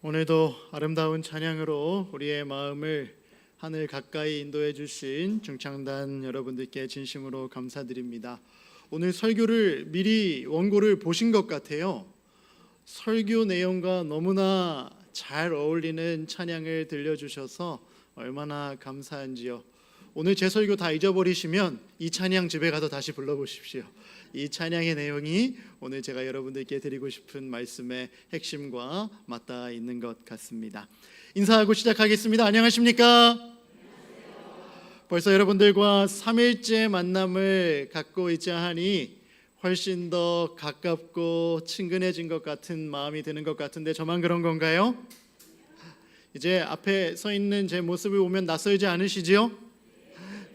오늘도 아름다운 찬양으로 우리의 마음을 하늘 가까이 인도해 주신 중창단 여러분들께 진심으로 감사드립니다. 오늘 설교를 미리 원고를 보신 것 같아요. 설교 내용과 너무나 잘 어울리는 찬양을 들려주셔서 얼마나 감사한지요. 오늘 제 설교 다 잊어버리시면 이 찬양 집에 가서 다시 불러보십시오. 이 찬양의 내용이 오늘 제가 여러분들께 드리고 싶은 말씀의 핵심과 맞닿아 있는 것 같습니다. 인사하고 시작하겠습니다. 안녕하십니까? 벌써 여러분들과 3일째 만남을 갖고 있자 하니 훨씬 더 가깝고 친근해진 것 같은 마음이 드는 것 같은데 저만 그런 건가요? 이제 앞에 서 있는 제 모습을 보면 낯설지 않으시지요?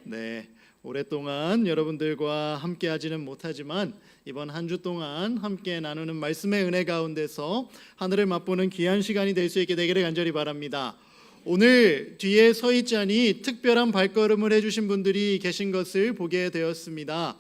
네, 오랫동안 여러분들과 함께 하지는 못하지만 이번 한 주 동안 함께 나누는 말씀의 은혜 가운데서 하늘을 맛보는 귀한 시간이 될 수 있게 되기를 간절히 바랍니다. 오늘 뒤에 서 있자니 특별한 발걸음을 해주신 분들이 계신 것을 보게 되었습니다.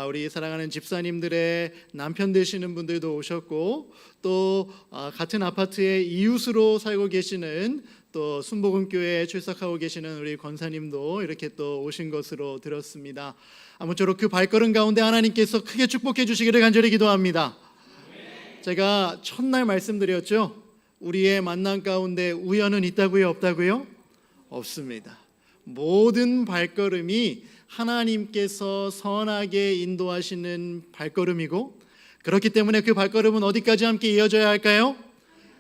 우리 사랑하는 집사님들의 남편 되시는 분들도 오셨고 또 같은 아파트에 이웃으로 살고 계시는 또 순복음교회에 출석하고 계시는 우리 권사님도 이렇게 또 오신 것으로 들었습니다. 아무쪼록 그 발걸음 가운데 하나님께서 크게 축복해 주시기를 간절히 기도합니다. 제가 첫날 말씀드렸죠. 우리의 만남 가운데 우연은 있다고요? 없다고요? 없습니다. 모든 발걸음이 하나님께서 선하게 인도하시는 발걸음이고 그렇기 때문에 그 발걸음은 어디까지 함께 이어져야 할까요?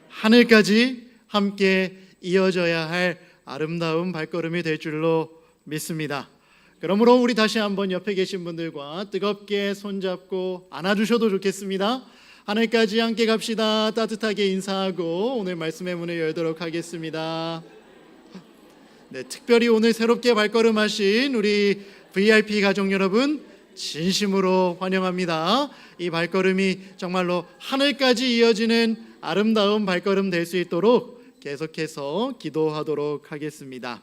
하늘까지 함께 이어져야 할 아름다운 발걸음이 될 줄로 믿습니다. 그러므로 우리 다시 한번 옆에 계신 분들과 뜨겁게 손잡고 안아주셔도 좋겠습니다. 하늘까지 함께 갑시다. 따뜻하게 인사하고 오늘 말씀의 문을 열도록 하겠습니다. 네, 특별히 오늘 새롭게 발걸음하신 우리 VIP 가족 여러분 진심으로 환영합니다. 이 발걸음이 정말로 하늘까지 이어지는 아름다운 발걸음 될 수 있도록 계속해서 기도하도록 하겠습니다.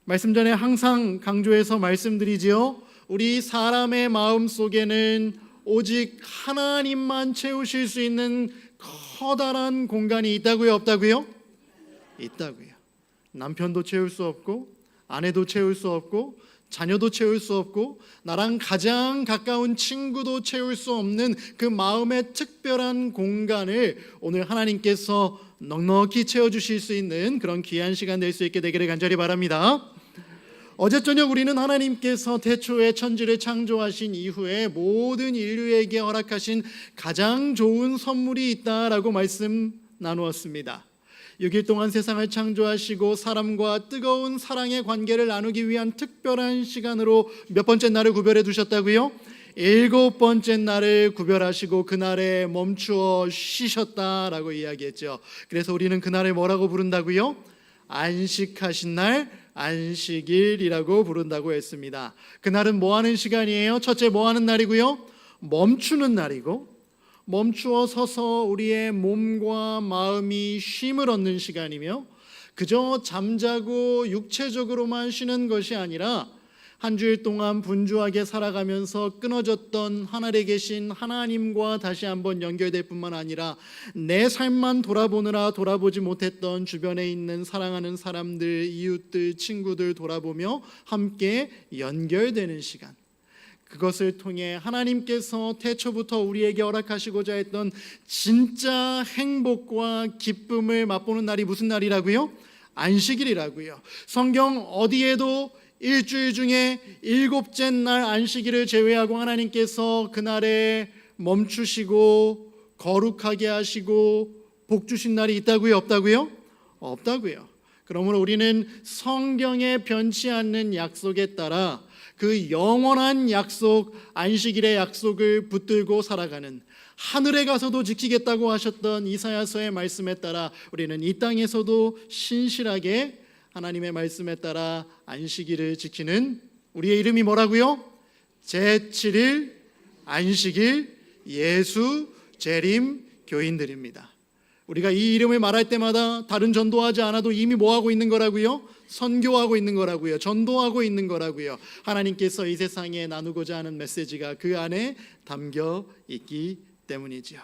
말씀 전에 항상 강조해서 말씀드리지요. 우리 사람의 마음 속에는 오직 하나님만 채우실 수 있는 커다란 공간이 있다고요? 없다고요? 있다고요. 남편도 채울 수 없고 아내도 채울 수 없고 자녀도 채울 수 없고 나랑 가장 가까운 친구도 채울 수 없는 그 마음의 특별한 공간을 오늘 하나님께서 넉넉히 채워주실 수 있는 그런 귀한 시간 될 수 있게 되기를 간절히 바랍니다. 어제 저녁 우리는 하나님께서 태초에 천지를 창조하신 이후에 모든 인류에게 허락하신 가장 좋은 선물이 있다라고 말씀 나누었습니다. 6일 동안 세상을 창조하시고 사람과 뜨거운 사랑의 관계를 나누기 위한 특별한 시간으로 몇 번째 날을 구별해 두셨다고요? 7번째 날을 구별하시고 그날에 멈추어 쉬셨다라고 이야기했죠. 그래서 우리는 그날을 뭐라고 부른다고요? 안식하신 날, 안식일이라고 부른다고 했습니다. 그날은 뭐 하는 시간이에요? 첫째 뭐 하는 날이고요? 멈추는 날이고 멈추어 서서 우리의 몸과 마음이 쉼을 얻는 시간이며 그저 잠자고 육체적으로만 쉬는 것이 아니라 한 주일 동안 분주하게 살아가면서 끊어졌던 하늘에 계신 하나님과 다시 한번 연결될 뿐만 아니라 내 삶만 돌아보느라 돌아보지 못했던 주변에 있는 사랑하는 사람들, 이웃들, 친구들 돌아보며 함께 연결되는 시간, 그것을 통해 하나님께서 태초부터 우리에게 허락하시고자 했던 진짜 행복과 기쁨을 맛보는 날이 무슨 날이라고요? 안식일이라고요. 성경 어디에도 일주일 중에 7째 날 안식일을 제외하고 하나님께서 그날에 멈추시고 거룩하게 하시고 복 주신 날이 있다고요? 없다고요? 없다고요. 그러므로 우리는 성경에 변치 않는 약속에 따라 그 영원한 약속, 안식일의 약속을 붙들고 살아가는, 하늘에 가서도 지키겠다고 하셨던 이사야서의 말씀에 따라 우리는 이 땅에서도 신실하게 하나님의 말씀에 따라 안식일을 지키는, 우리의 이름이 뭐라고요? 제7일 안식일 예수 재림 교인들입니다. 우리가 이 이름을 말할 때마다 다른 전도하지 않아도 이미 뭐하고 있는 거라고요? 선교하고 있는 거라고요. 전도하고 있는 거라고요. 하나님께서 이 세상에 나누고자 하는 메시지가 그 안에 담겨 있기 때문이죠.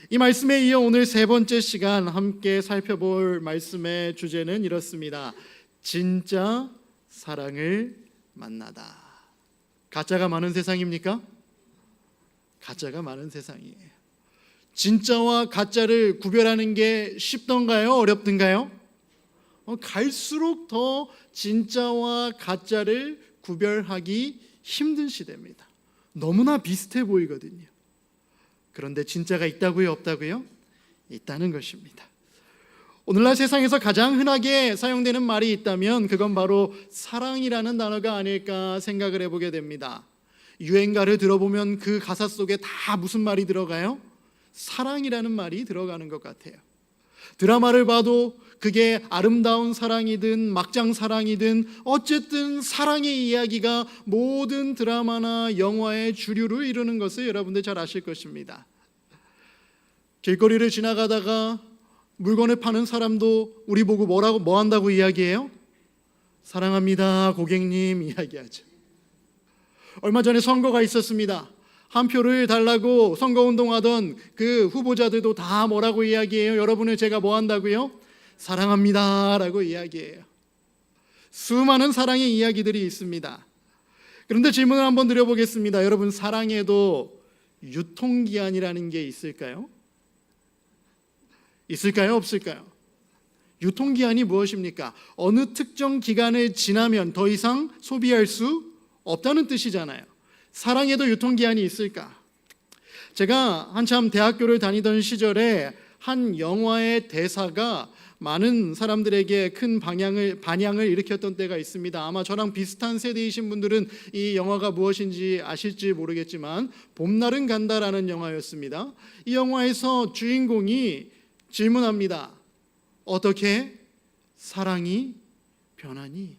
이 말씀에 이어 오늘 세 번째 시간 함께 살펴볼 말씀의 주제는 이렇습니다. 진짜 사랑을 만나다. 가짜가 많은 세상입니까? 가짜가 많은 세상이에요. 진짜와 가짜를 구별하는 게 쉽던가요? 어렵던가요? 갈수록 더 진짜와 가짜를 구별하기 힘든 시대입니다. 너무나 비슷해 보이거든요. 그런데 진짜가 있다고요? 없다고요? 있다는 것입니다. 오늘날 세상에서 가장 흔하게 사용되는 말이 있다면 그건 바로 사랑이라는 단어가 아닐까 생각을 해보게 됩니다. 유행가를 들어보면 그 가사 속에 다 무슨 말이 들어가요? 사랑이라는 말이 들어가는 것 같아요. 드라마를 봐도 그게 아름다운 사랑이든 막장 사랑이든 어쨌든 사랑의 이야기가 모든 드라마나 영화의 주류를 이루는 것을 여러분들 잘 아실 것입니다. 길거리를 지나가다가 물건을 파는 사람도 우리 보고 뭐 한다고 이야기해요? 사랑합니다 고객님 이야기하죠. 얼마 전에 선거가 있었습니다. 한 표를 달라고 선거운동하던 그 후보자들도 다 뭐라고 이야기해요? 여러분을 제가 뭐 한다고요? 사랑합니다 라고 이야기해요. 수많은 사랑의 이야기들이 있습니다. 그런데 질문을 한번 드려보겠습니다. 여러분, 사랑에도 유통기한이라는 게 있을까요? 있을까요? 없을까요? 유통기한이 무엇입니까? 어느 특정 기간을 지나면 더 이상 소비할 수 없다는 뜻이잖아요. 사랑에도 유통기한이 있을까? 제가 한참 대학교를 다니던 시절에 한 영화의 대사가 많은 사람들에게 큰 반향을 일으켰던 때가 있습니다. 아마 저랑 비슷한 세대이신 분들은 이 영화가 무엇인지 아실지 모르겠지만 봄날은 간다라는 영화였습니다. 이 영화에서 주인공이 질문합니다. 어떻게 사랑이 변하니?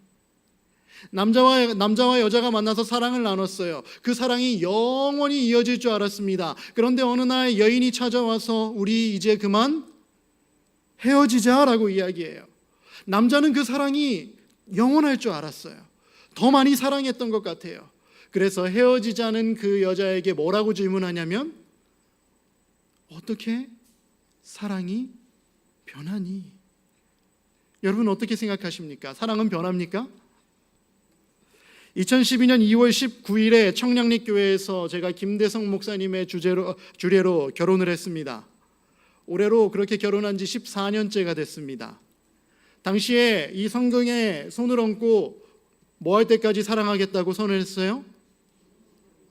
남자와 여자가 만나서 사랑을 나눴어요. 그 사랑이 영원히 이어질 줄 알았습니다. 그런데 어느 날 여인이 찾아와서 우리 이제 그만 헤어지자라고 이야기해요. 남자는 그 사랑이 영원할 줄 알았어요. 더 많이 사랑했던 것 같아요. 그래서 헤어지자는 그 여자에게 뭐라고 질문하냐면 어떻게 사랑이 변하니? 여러분 어떻게 생각하십니까? 사랑은 변합니까? 2012년 2월 19일에 청량리교회에서 제가 김대성 목사님의 주례로 결혼을 했습니다. 올해로 그렇게 결혼한 지 14년째가 됐습니다. 당시에 이 성경에 손을 얹고 뭐 할 때까지 사랑하겠다고 선을 했어요?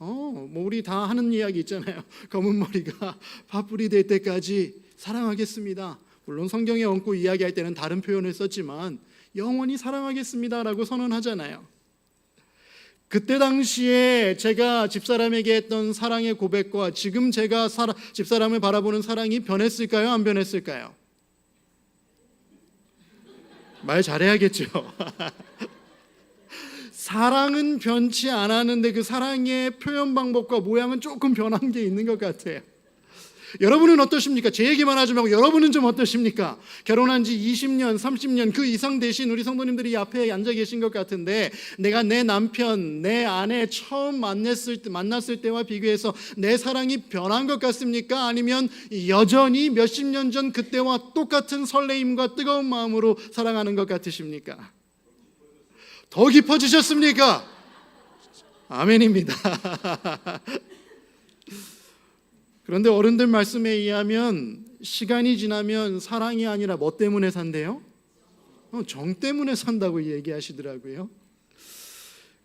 우리 다 하는 이야기 있잖아요. 검은 머리가 팥불이 될 때까지 사랑하겠습니다. 물론 성경에 얹고 이야기할 때는 다른 표현을 썼지만 영원히 사랑하겠습니다라고 선언하잖아요. 그때 당시에 제가 집사람에게 했던 사랑의 고백과 지금 제가 집사람을 바라보는 사랑이 변했을까요? 안 변했을까요? 말 잘해야겠죠. 사랑은 변치 않았는데 그 사랑의 표현 방법과 모양은 조금 변한 게 있는 것 같아요. 여러분은 어떠십니까? 제 얘기만 하지 말고 여러분은 좀 어떠십니까? 결혼한 지 20년, 30년 그 이상 되신 우리 성도님들이 이 앞에 앉아 계신 것 같은데 내가 내 남편, 내 아내 처음 만났을 때와 비교해서 내 사랑이 변한 것 같습니까? 아니면 여전히 몇십 년 전 그때와 똑같은 설레임과 뜨거운 마음으로 사랑하는 것 같으십니까? 더 깊어지셨습니까? 아멘입니다. 그런데 어른들 말씀에 의하면 시간이 지나면 사랑이 아니라 뭐 때문에 산대요? 정 때문에 산다고 얘기하시더라고요.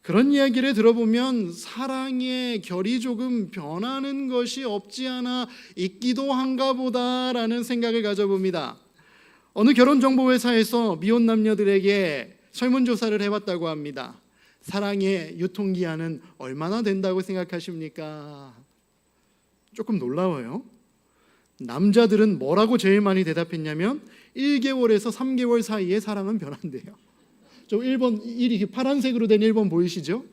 그런 이야기를 들어보면 사랑의 결이 조금 변하는 것이 없지 않아 있기도 한가 보다라는 생각을 가져봅니다. 어느 결혼정보회사에서 미혼 남녀들에게 설문조사를 해봤다고 합니다. 사랑의 유통기한은 얼마나 된다고 생각하십니까? 조금 놀라워요. 남자들은 뭐라고 제일 많이 대답했냐면 1개월에서 3개월 사이에 사랑은 변한대요. 저 1번, 이 파란색으로 된 1번 보이시죠?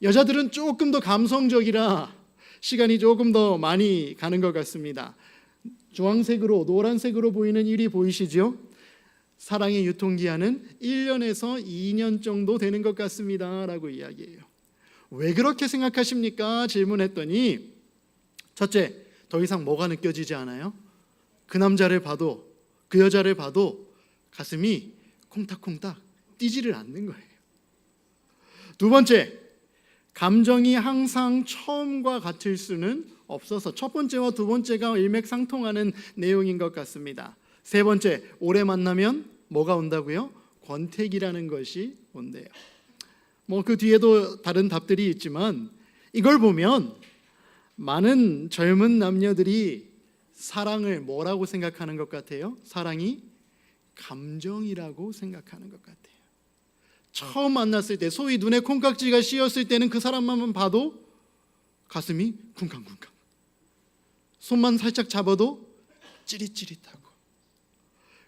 여자들은 조금 더 감성적이라 시간이 조금 더 많이 가는 것 같습니다. 주황색으로 노란색으로 보이는 1이 보이시죠? 사랑의 유통기한은 1년에서 2년 정도 되는 것 같습니다 라고 이야기해요. 왜 그렇게 생각하십니까? 질문했더니 첫째, 더 이상 뭐가 느껴지지 않아요? 그 남자를 봐도 그 여자를 봐도 가슴이 콩닥콩닥 뛰지를 않는 거예요. 두 번째, 감정이 항상 처음과 같을 수는 없어서 첫 번째와 두 번째가 일맥상통하는 내용인 것 같습니다. 세 번째, 오래 만나면 뭐가 온다고요? 권태기라는 것이 온대요. 그 뒤에도 다른 답들이 있지만 이걸 보면 많은 젊은 남녀들이 사랑을 뭐라고 생각하는 것 같아요? 사랑이 감정이라고 생각하는 것 같아요. 처음 만났을 때, 소위 눈에 콩깍지가 씌었을 때는 그 사람만 봐도 가슴이 쿵쾅쿵쾅, 손만 살짝 잡아도 찌릿찌릿하고.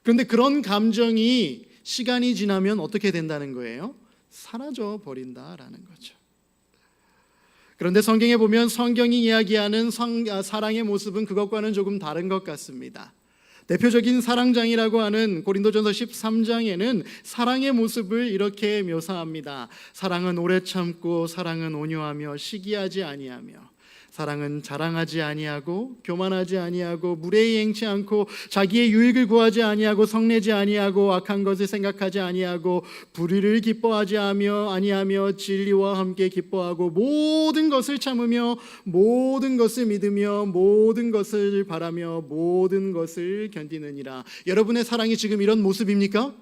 그런데 그런 감정이 시간이 지나면 어떻게 된다는 거예요? 사라져 버린다라는 거죠. 그런데 성경에 보면 성경이 이야기하는 사랑의 모습은 그것과는 조금 다른 것 같습니다. 대표적인 사랑장이라고 하는 고린도전서 13장에는 사랑의 모습을 이렇게 묘사합니다. 사랑은 오래 참고, 사랑은 온유하며 시기하지 아니하며, 사랑은 자랑하지 아니하고 교만하지 아니하고 무례히 행치 않고 자기의 유익을 구하지 아니하고 성내지 아니하고 악한 것을 생각하지 아니하고 불의를 기뻐하지 아니하며 진리와 함께 기뻐하고 모든 것을 참으며 모든 것을 믿으며 모든 것을 바라며 모든 것을 견디느니라. 여러분의 사랑이 지금 이런 모습입니까?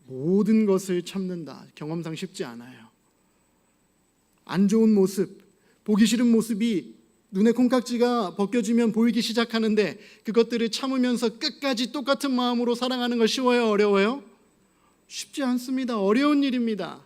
모든 것을 참는다. 경험상 쉽지 않아요. 안 좋은 모습, 보기 싫은 모습이 눈에 콩깍지가 벗겨지면 보이기 시작하는데 그것들을 참으면서 끝까지 똑같은 마음으로 사랑하는 거 쉬워요? 어려워요? 쉽지 않습니다. 어려운 일입니다.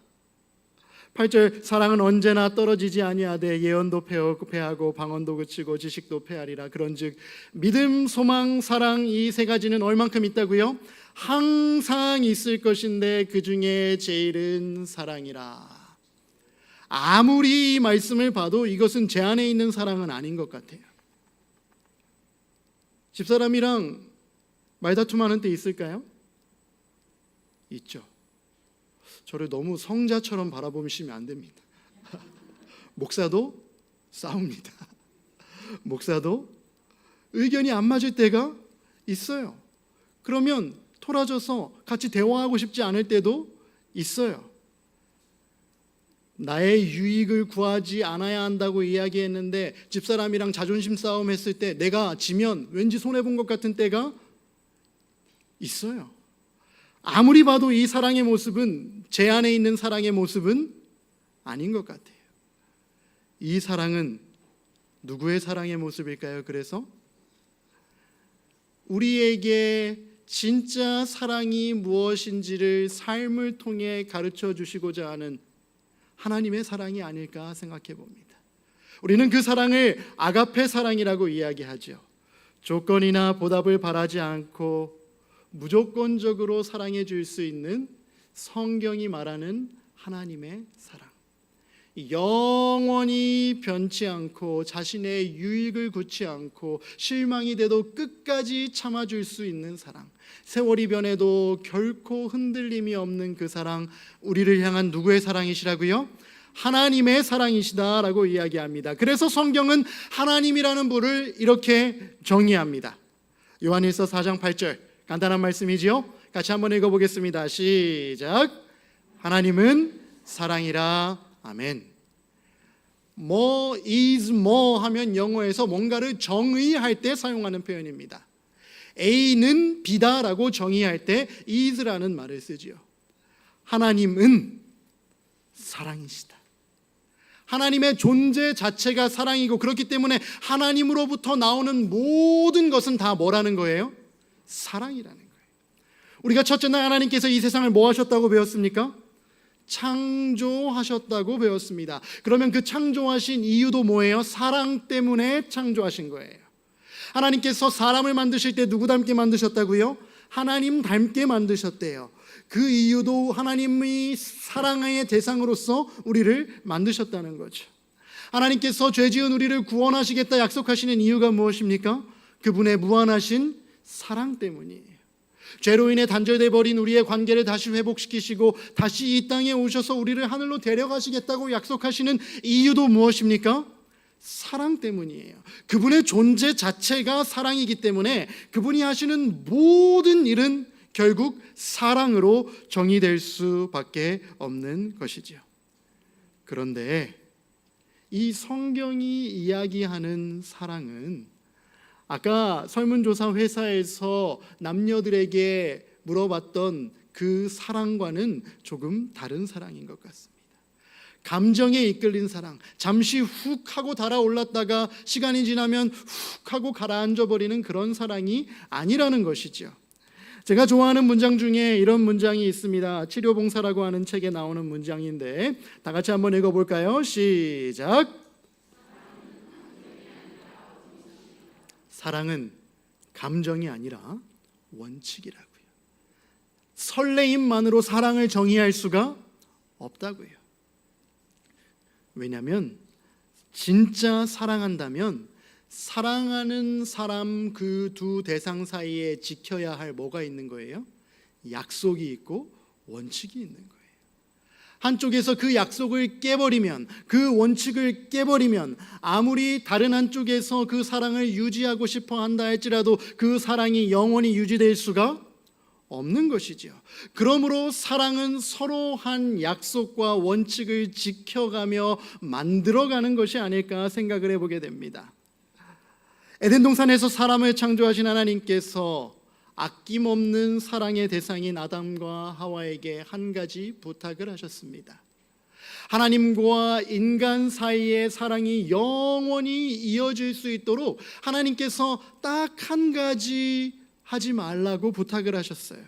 8절, 사랑은 언제나 떨어지지 아니하되 예언도 패하고 방언도 그치고 지식도 패하리라. 그런즉 믿음, 소망, 사랑, 이 세 가지는 얼만큼 있다고요? 항상 있을 것인데 그 중에 제일은 사랑이라. 아무리 이 말씀을 봐도 이것은 제 안에 있는 사랑은 아닌 것 같아요. 집사람이랑 말다툼하는 때 있을까요? 있죠. 저를 너무 성자처럼 바라보시면 안 됩니다. 목사도 싸웁니다. 목사도 의견이 안 맞을 때가 있어요. 그러면 토라져서 같이 대화하고 싶지 않을 때도 있어요. 나의 유익을 구하지 않아야 한다고 이야기했는데 집사람이랑 자존심 싸움 했을 때 내가 지면 왠지 손해본 것 같은 때가 있어요. 아무리 봐도 이 사랑의 모습은, 제 안에 있는 사랑의 모습은 아닌 것 같아요. 이 사랑은 누구의 사랑의 모습일까요? 그래서 우리에게 진짜 사랑이 무엇인지를 삶을 통해 가르쳐 주시고자 하는 하나님의 사랑이 아닐까 생각해 봅니다. 우리는 그 사랑을 아가페 사랑이라고 이야기하죠. 조건이나 보답을 바라지 않고 무조건적으로 사랑해 줄 수 있는 성경이 말하는 하나님의 사랑. 영원히 변치 않고 자신의 유익을 굳지 않고 실망이 돼도 끝까지 참아줄 수 있는 사랑. 세월이 변해도 결코 흔들림이 없는 그 사랑, 우리를 향한 누구의 사랑이시라고요? 하나님의 사랑이시다라고 이야기합니다. 그래서 성경은 하나님이라는 분을 이렇게 정의합니다. 요한일서 4장 8절 간단한 말씀이지요. 같이 한번 읽어보겠습니다. 시작. 하나님은 사랑이라. 아멘. more is more 하면 영어에서 뭔가를 정의할 때 사용하는 표현입니다. A는 B다라고 정의할 때 is라는 말을 쓰지요. 하나님은 사랑이시다. 하나님의 존재 자체가 사랑이고 그렇기 때문에 하나님으로부터 나오는 모든 것은 다 뭐라는 거예요? 사랑이라는 거예요. 우리가 첫째 날 하나님께서 이 세상을 뭐 하셨다고 배웠습니까? 창조하셨다고 배웠습니다. 그러면 그 창조하신 이유도 뭐예요? 사랑 때문에 창조하신 거예요. 하나님께서 사람을 만드실 때 누구 닮게 만드셨다고요? 하나님 닮게 만드셨대요. 그 이유도 하나님이 사랑의 대상으로서 우리를 만드셨다는 거죠. 하나님께서 죄 지은 우리를 구원하시겠다 약속하시는 이유가 무엇입니까? 그분의 무한하신 사랑 때문이에요. 죄로 인해 단절돼 버린 우리의 관계를 다시 회복시키시고 다시 이 땅에 오셔서 우리를 하늘로 데려가시겠다고 약속하시는 이유도 무엇입니까? 사랑 때문이에요. 그분의 존재 자체가 사랑이기 때문에 그분이 하시는 모든 일은 결국 사랑으로 정의될 수밖에 없는 것이지요. 그런데 이 성경이 이야기하는 사랑은 아까 설문조사 회사에서 남녀들에게 물어봤던 그 사랑과는 조금 다른 사랑인 것 같습니다. 감정에 이끌린 사랑, 잠시 훅 하고 달아올랐다가 시간이 지나면 훅 하고 가라앉아 버리는 그런 사랑이 아니라는 것이죠. 제가 좋아하는 문장 중에 이런 문장이 있습니다. 치료봉사라고 하는 책에 나오는 문장인데 다 같이 한번 읽어볼까요? 시작. 사랑은 감정이 아니라 원칙이라고요. 설레임만으로 사랑을 정의할 수가 없다고요. 왜냐하면 진짜 사랑한다면 사랑하는 사람 그 두 대상 사이에 지켜야 할 뭐가 있는 거예요? 약속이 있고 원칙이 있는 거예요. 한쪽에서 그 약속을 깨버리면, 그 원칙을 깨버리면 아무리 다른 한쪽에서 그 사랑을 유지하고 싶어 한다 할지라도 그 사랑이 영원히 유지될 수가 없는 것이죠. 그러므로 사랑은 서로 한 약속과 원칙을 지켜가며 만들어가는 것이 아닐까 생각을 해보게 됩니다. 에덴 동산에서 사람을 창조하신 하나님께서 아낌없는 사랑의 대상인 아담과 하와에게 한 가지 부탁을 하셨습니다. 하나님과 인간 사이의 사랑이 영원히 이어질 수 있도록 하나님께서 딱 한 가지 하지 말라고 부탁을 하셨어요.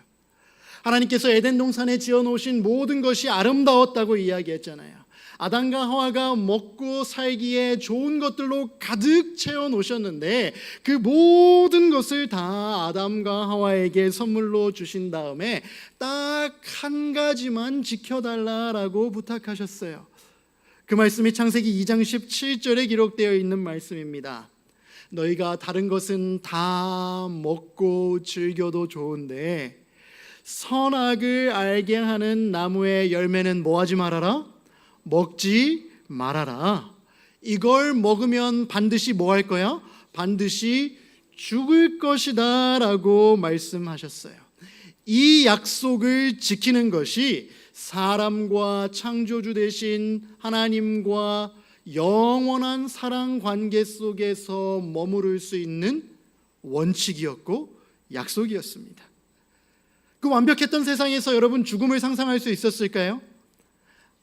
하나님께서 에덴 동산에 지어놓으신 모든 것이 아름다웠다고 이야기했잖아요. 아담과 하와가 먹고 살기에 좋은 것들로 가득 채워 놓으셨는데 그 모든 것을 다 아담과 하와에게 선물로 주신 다음에 딱 한 가지만 지켜달라라고 부탁하셨어요. 그 말씀이 창세기 2장 17절에 기록되어 있는 말씀입니다. 너희가 다른 것은 다 먹고 즐겨도 좋은데 선악을 알게 하는 나무의 열매는 뭐 하지 말아라? 먹지 말아라. 이걸 먹으면 반드시 뭐 할 거야? 반드시 죽을 것이다 라고 말씀하셨어요. 이 약속을 지키는 것이 사람과 창조주 되신 하나님과 영원한 사랑 관계 속에서 머무를 수 있는 원칙이었고 약속이었습니다. 그 완벽했던 세상에서 여러분 죽음을 상상할 수 있었을까요?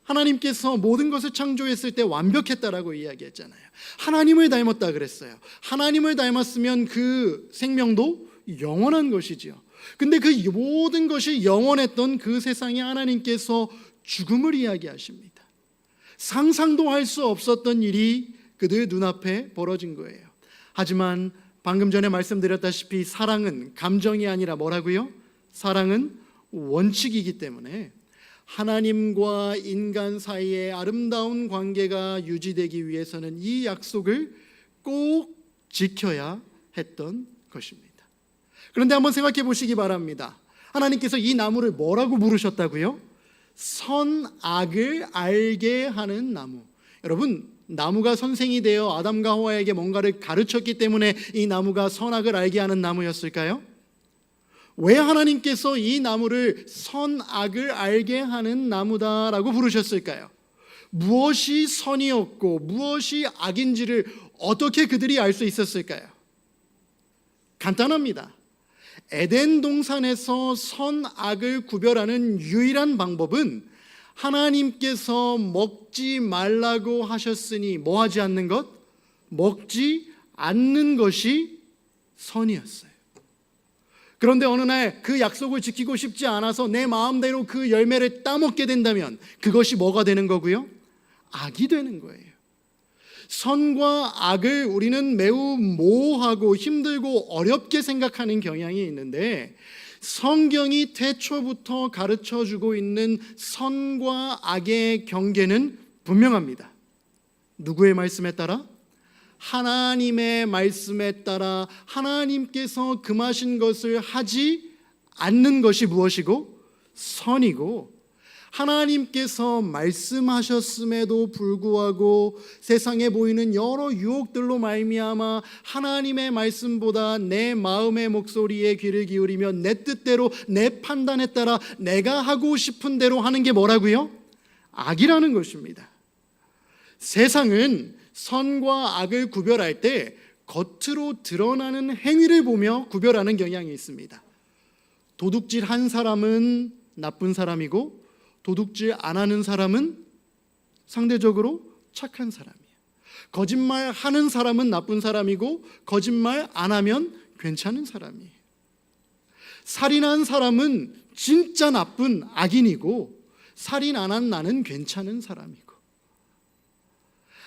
하나님께서 모든 것을 창조했을 때 완벽했다라고 이야기했잖아요. 하나님을 닮았다 그랬어요. 하나님을 닮았으면 그 생명도 영원한 것이지요. 근데 그 모든 것이 영원했던 그 세상에 하나님께서 죽음을 이야기하십니다. 상상도 할 수 없었던 일이 그들 눈앞에 벌어진 거예요. 하지만 방금 전에 말씀드렸다시피 사랑은 감정이 아니라 뭐라고요? 사랑은 원칙이기 때문에 하나님과 인간 사이의 아름다운 관계가 유지되기 위해서는 이 약속을 꼭 지켜야 했던 것입니다. 그런데 한번 생각해 보시기 바랍니다. 하나님께서 이 나무를 뭐라고 부르셨다고요? 선악을 알게 하는 나무. 여러분, 나무가 선생이 되어 아담과 하와에게 뭔가를 가르쳤기 때문에 이 나무가 선악을 알게 하는 나무였을까요? 왜 하나님께서 이 나무를 선악을 알게 하는 나무다라고 부르셨을까요? 무엇이 선이었고 무엇이 악인지를 어떻게 그들이 알 수 있었을까요? 간단합니다. 에덴 동산에서 선악을 구별하는 유일한 방법은 하나님께서 먹지 말라고 하셨으니 뭐 하지 않는 것? 먹지 않는 것이 선이었어요. 그런데 어느 날 그 약속을 지키고 싶지 않아서 내 마음대로 그 열매를 따먹게 된다면 그것이 뭐가 되는 거고요? 악이 되는 거예요. 선과 악을 우리는 매우 모호하고 힘들고 어렵게 생각하는 경향이 있는데 성경이 태초부터 가르쳐주고 있는 선과 악의 경계는 분명합니다. 누구의 말씀에 따라? 하나님의 말씀에 따라 하나님께서 금하신 것을 하지 않는 것이 무엇이고? 선이고, 하나님께서 말씀하셨음에도 불구하고 세상에 보이는 여러 유혹들로 말미암아 하나님의 말씀보다 내 마음의 목소리에 귀를 기울이며 내 뜻대로 내 판단에 따라 내가 하고 싶은 대로 하는 게 뭐라고요? 악이라는 것입니다. 세상은 선과 악을 구별할 때 겉으로 드러나는 행위를 보며 구별하는 경향이 있습니다. 도둑질 한 사람은 나쁜 사람이고 도둑질 안 하는 사람은 상대적으로 착한 사람이에요. 거짓말 하는 사람은 나쁜 사람이고 거짓말 안 하면 괜찮은 사람이에요. 살인한 사람은 진짜 나쁜 악인이고 살인 안 한 나는 괜찮은 사람이고.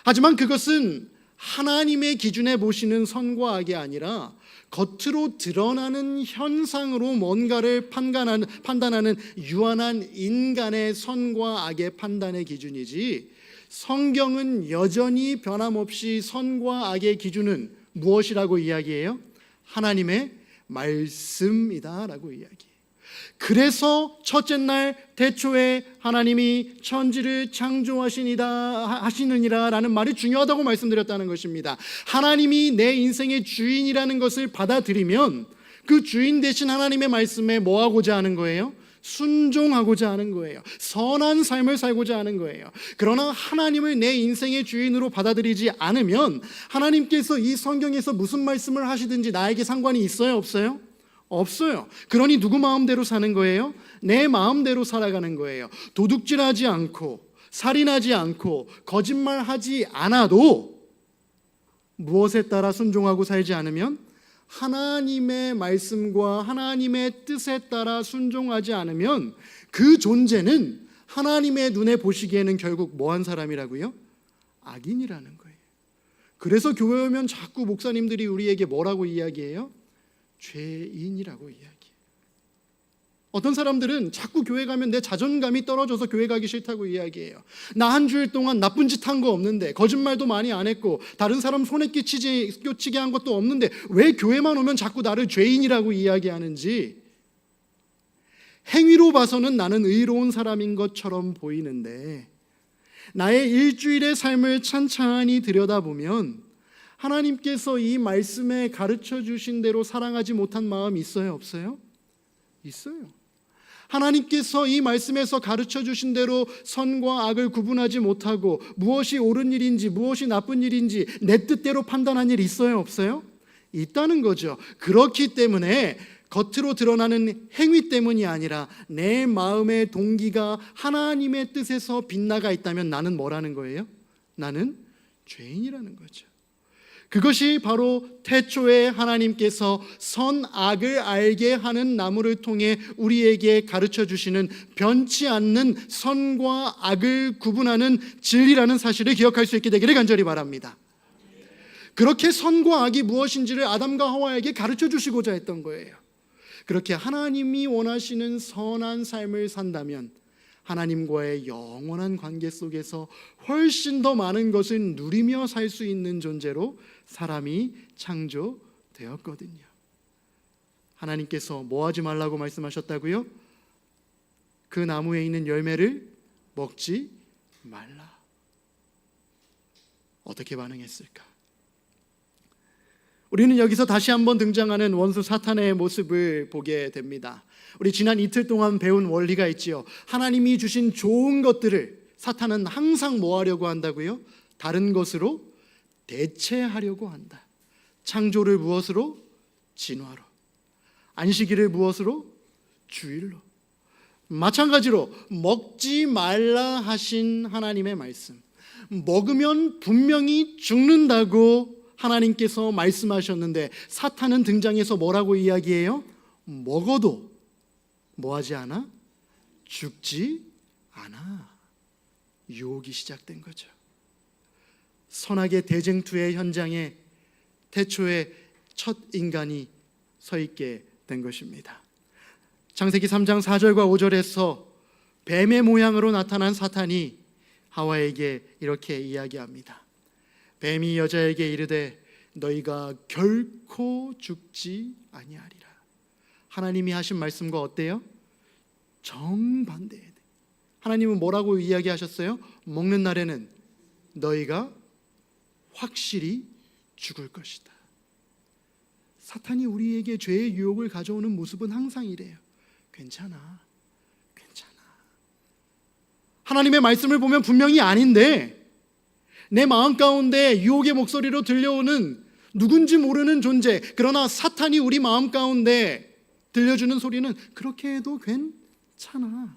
하지만 그것은 하나님의 기준에 보시는 선과 악이 아니라 겉으로 드러나는 현상으로 뭔가를 판단하는 유한한 인간의 선과 악의 판단의 기준이지, 성경은 여전히 변함없이 선과 악의 기준은 무엇이라고 이야기해요? 하나님의 말씀이다라고 이야기해요. 그래서 첫째 날 태초에 하나님이 천지를 하시느니라 라는 말이 중요하다고 말씀드렸다는 것입니다. 하나님이 내 인생의 주인이라는 것을 받아들이면 그 주인 되신 하나님의 말씀에 뭐 하고자 하는 거예요? 순종하고자 하는 거예요. 선한 삶을 살고자 하는 거예요. 그러나 하나님을 내 인생의 주인으로 받아들이지 않으면 하나님께서 이 성경에서 무슨 말씀을 하시든지 나에게 상관이 있어요? 없어요? 없어요. 그러니 누구 마음대로 사는 거예요? 내 마음대로 살아가는 거예요. 도둑질하지 않고 살인하지 않고 거짓말하지 않아도 무엇에 따라 순종하고 살지 않으면, 하나님의 말씀과 하나님의 뜻에 따라 순종하지 않으면 그 존재는 하나님의 눈에 보시기에는 결국 뭐한 사람이라고요? 악인이라는 거예요. 그래서 교회 오면 자꾸 목사님들이 우리에게 뭐라고 이야기해요? 죄인이라고 이야기해요. 어떤 사람들은 자꾸 교회 가면 내 자존감이 떨어져서 교회 가기 싫다고 이야기해요. 나 한 주일 동안 나쁜 짓 한 거 없는데, 거짓말도 많이 안 했고 다른 사람 손에 끼치게 한 것도 없는데 왜 교회만 오면 자꾸 나를 죄인이라고 이야기하는지. 행위로 봐서는 나는 의로운 사람인 것처럼 보이는데 나의 일주일의 삶을 찬찬히 들여다보면 하나님께서 이 말씀에 가르쳐 주신 대로 사랑하지 못한 마음 있어요? 없어요? 있어요. 하나님께서 이 말씀에서 가르쳐 주신 대로 선과 악을 구분하지 못하고 무엇이 옳은 일인지 무엇이 나쁜 일인지 내 뜻대로 판단한 일 있어요? 없어요? 있다는 거죠. 그렇기 때문에 겉으로 드러나는 행위 때문이 아니라 내 마음의 동기가 하나님의 뜻에서 빗나가 있다면 나는 뭐라는 거예요? 나는 죄인이라는 거죠. 그것이 바로 태초에 하나님께서 선악을 알게 하는 나무를 통해 우리에게 가르쳐 주시는 변치 않는 선과 악을 구분하는 진리라는 사실을 기억할 수 있게 되기를 간절히 바랍니다. 그렇게 선과 악이 무엇인지를 아담과 하와에게 가르쳐 주시고자 했던 거예요. 그렇게 하나님이 원하시는 선한 삶을 산다면 하나님과의 영원한 관계 속에서 훨씬 더 많은 것을 누리며 살 수 있는 존재로 사람이 창조되었거든요. 하나님께서 뭐 하지 말라고 말씀하셨다고요? 그 나무에 있는 열매를 먹지 말라. 어떻게 반응했을까? 우리는 여기서 다시 한번 등장하는 원수 사탄의 모습을 보게 됩니다. 우리 지난 이틀 동안 배운 원리가 있지요. 하나님이 주신 좋은 것들을 사탄은 항상 뭐 하려고 한다고요? 다른 것으로 대체하려고 한다. 창조를 무엇으로? 진화로. 안식일을 무엇으로? 주일로. 마찬가지로 먹지 말라 하신 하나님의 말씀, 먹으면 분명히 죽는다고 하나님께서 말씀하셨는데 사탄은 등장해서 뭐라고 이야기해요? 먹어도 뭐하지 않아? 죽지 않아. 유혹이 시작된 거죠. 선악의 대쟁투의 현장에 태초에 첫 인간이 서 있게 된 것입니다. 창세기 3장 4절과 5절에서 뱀의 모양으로 나타난 사탄이 하와에게 이렇게 이야기합니다. 뱀이 여자에게 이르되 너희가 결코 죽지 아니하리라. 하나님이 하신 말씀과 어때요? 정반대예요. 하나님은 뭐라고 이야기하셨어요? 먹는 날에는 너희가 확실히 죽을 것이다. 사탄이 우리에게 죄의 유혹을 가져오는 모습은 항상 이래요. 괜찮아. 하나님의 말씀을 보면 분명히 아닌데 내 마음 가운데 유혹의 목소리로 들려오는 누군지 모르는 존재, 그러나 사탄이 우리 마음 가운데 들려주는 소리는 그렇게 해도 괜찮아.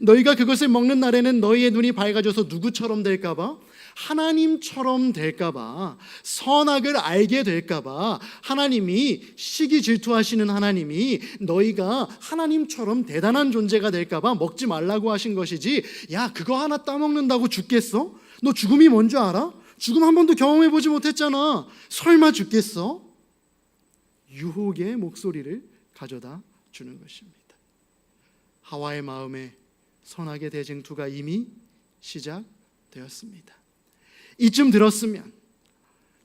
너희가 그것을 먹는 날에는 너희의 눈이 밝아져서 누구처럼 될까봐, 하나님처럼 될까봐, 선악을 알게 될까봐, 하나님이 시기 질투하시는 하나님이 너희가 하나님처럼 대단한 존재가 될까봐 먹지 말라고 하신 것이지, 야 그거 하나 따먹는다고 죽겠어? 너 죽음이 뭔 줄 알아? 죽음 한 번도 경험해보지 못했잖아. 설마 죽겠어? 유혹의 목소리를 가져다 주는 것입니다. 하와의 마음에 선악의 대쟁투가 이미 시작되었습니다. 이쯤 들었으면,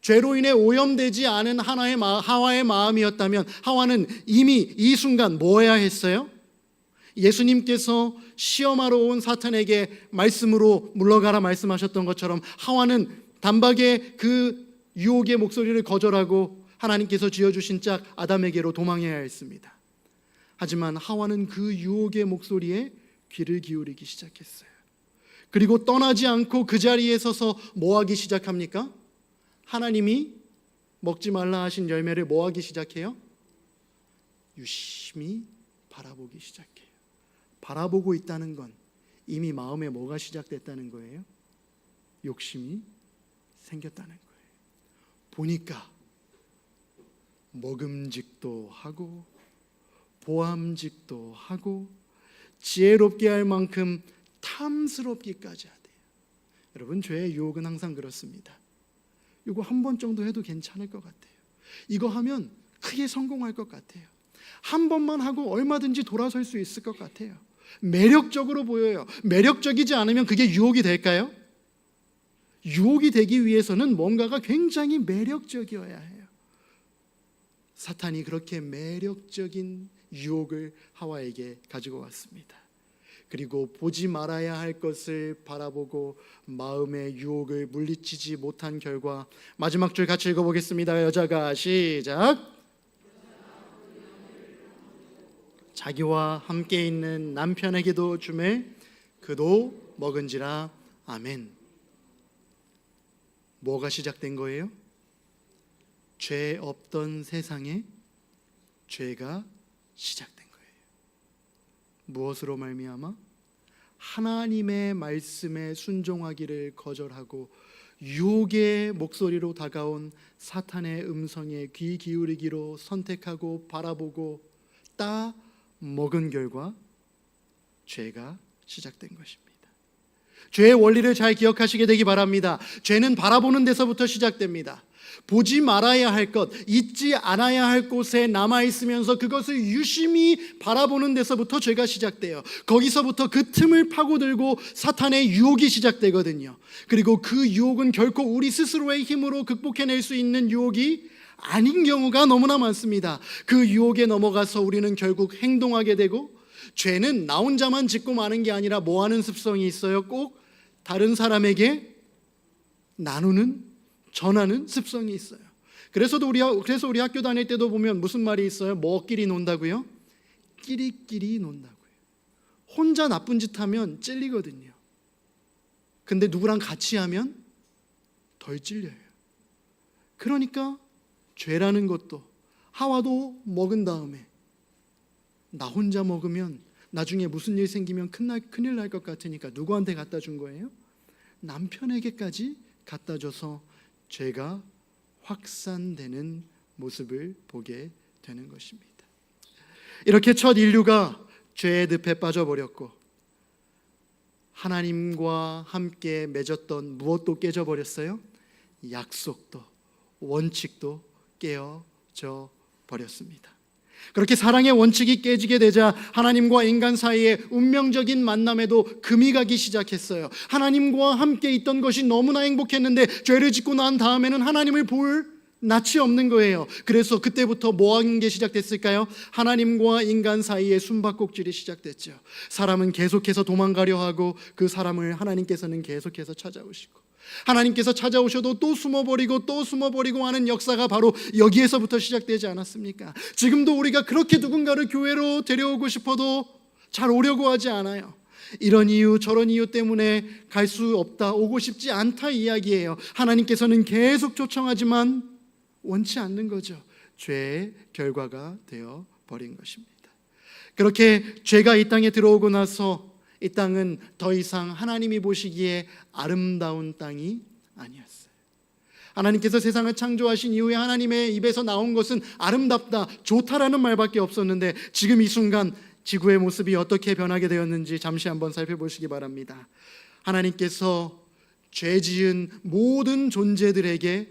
죄로 인해 오염되지 않은 하와의 마음이었다면 하와는 이미 이 순간 뭐 해야 했어요? 예수님께서 시험하러 온 사탄에게 말씀으로 물러가라 말씀하셨던 것처럼 하와는 단박에 그 유혹의 목소리를 거절하고 하나님께서 지어주신 짝 아담에게로 도망해야 했습니다. 하지만 하와는 그 유혹의 목소리에 귀를 기울이기 시작했어요. 그리고 떠나지 않고 그 자리에 서서 뭐 하기 시작합니까? 하나님이 먹지 말라 하신 열매를 뭐 하기 시작해요? 유심히 바라보기 시작해요. 바라보고 있다는 건 이미 마음에 뭐가 시작됐다는 거예요? 욕심이 생겼다는 거예요. 보니까 먹음직도 하고 보암직도 하고 지혜롭게 할 만큼 탐스럽기까지 하대요. 여러분, 죄의 유혹은 항상 그렇습니다. 이거 한 번 정도 해도 괜찮을 것 같아요. 이거 하면 크게 성공할 것 같아요. 한 번만 하고 얼마든지 돌아설 수 있을 것 같아요. 매력적으로 보여요. 매력적이지 않으면 그게 유혹이 될까요? 유혹이 되기 위해서는 뭔가가 굉장히 매력적이어야 해요. 사탄이 그렇게 매력적인 유혹을 하와에게 가지고 왔습니다. 그리고 보지 말아야 할 것을 바라보고 마음의 유혹을 물리치지 못한 결과, 마지막 줄 같이 읽어보겠습니다. 여자가 시작. 자기와 함께 있는 남편에게도 주매 그도 먹은지라. 아멘. 뭐가 시작된 거예요? 죄 없던 세상에 죄가 시작된 거예요. 무엇으로 말미암아? 하나님의 말씀에 순종하기를 거절하고 유혹의 목소리로 다가온 사탄의 음성에 귀 기울이기로 선택하고 바라보고 따 먹은 결과 죄가 시작된 것입니다. 죄의 원리를 잘 기억하시게 되기 바랍니다. 죄는 바라보는 데서부터 시작됩니다. 보지 말아야 할 것, 잊지 않아야 할 곳에 남아있으면서 그것을 유심히 바라보는 데서부터 죄가 시작돼요. 거기서부터 그 틈을 파고들고 사탄의 유혹이 시작되거든요. 그리고 그 유혹은 결코 우리 스스로의 힘으로 극복해낼 수 있는 유혹이 아닌 경우가 너무나 많습니다. 그 유혹에 넘어가서 우리는 결국 행동하게 되고, 죄는 나 혼자만 짓고 마는 게 아니라 뭐 하는 습성이 있어요? 꼭 다른 사람에게 나누는, 전하는 습성이 있어요. 그래서 우리 학교 다닐 때도 보면 무슨 말이 있어요? 뭐끼리 논다고요? 끼리끼리 논다고요. 혼자 나쁜 짓 하면 찔리거든요. 근데 누구랑 같이 하면 덜 찔려요. 그러니까 죄라는 것도 하와도 먹은 다음에 나 혼자 먹으면 나중에 무슨 일 생기면 큰일 날 것 같으니까 누구한테 갖다 준 거예요? 남편에게까지 갖다 줘서 죄가 확산되는 모습을 보게 되는 것입니다. 이렇게 첫 인류가 죄의 늪에 빠져버렸고 하나님과 함께 맺었던 무엇도 깨져버렸어요? 약속도 원칙도 깨어져 버렸습니다. 그렇게 사랑의 원칙이 깨지게 되자 하나님과 인간 사이의 운명적인 만남에도 금이 가기 시작했어요. 하나님과 함께 있던 것이 너무나 행복했는데 죄를 짓고 난 다음에는 하나님을 볼 낯이 없는 거예요. 그래서 그때부터 뭐 하는 게 시작됐을까요? 하나님과 인간 사이에 숨바꼭질이 시작됐죠. 사람은 계속해서 도망가려 하고 그 사람을 하나님께서는 계속해서 찾아오시고, 하나님께서 찾아오셔도 또 숨어버리고 또 숨어버리고 하는 역사가 바로 여기에서부터 시작되지 않았습니까? 지금도 우리가 그렇게 누군가를 교회로 데려오고 싶어도 잘 오려고 하지 않아요. 이런 이유 저런 이유 때문에 갈 수 없다, 오고 싶지 않다 이야기예요. 하나님께서는 계속 초청하지만 원치 않는 거죠. 죄의 결과가 되어 버린 것입니다. 그렇게 죄가 이 땅에 들어오고 나서 이 땅은 더 이상 하나님이 보시기에 아름다운 땅이 아니었어요. 하나님께서 세상을 창조하신 이후에 하나님의 입에서 나온 것은 아름답다, 좋다라는 말밖에 없었는데, 지금 이 순간 지구의 모습이 어떻게 변하게 되었는지 잠시 한번 살펴보시기 바랍니다. 하나님께서 죄 지은 모든 존재들에게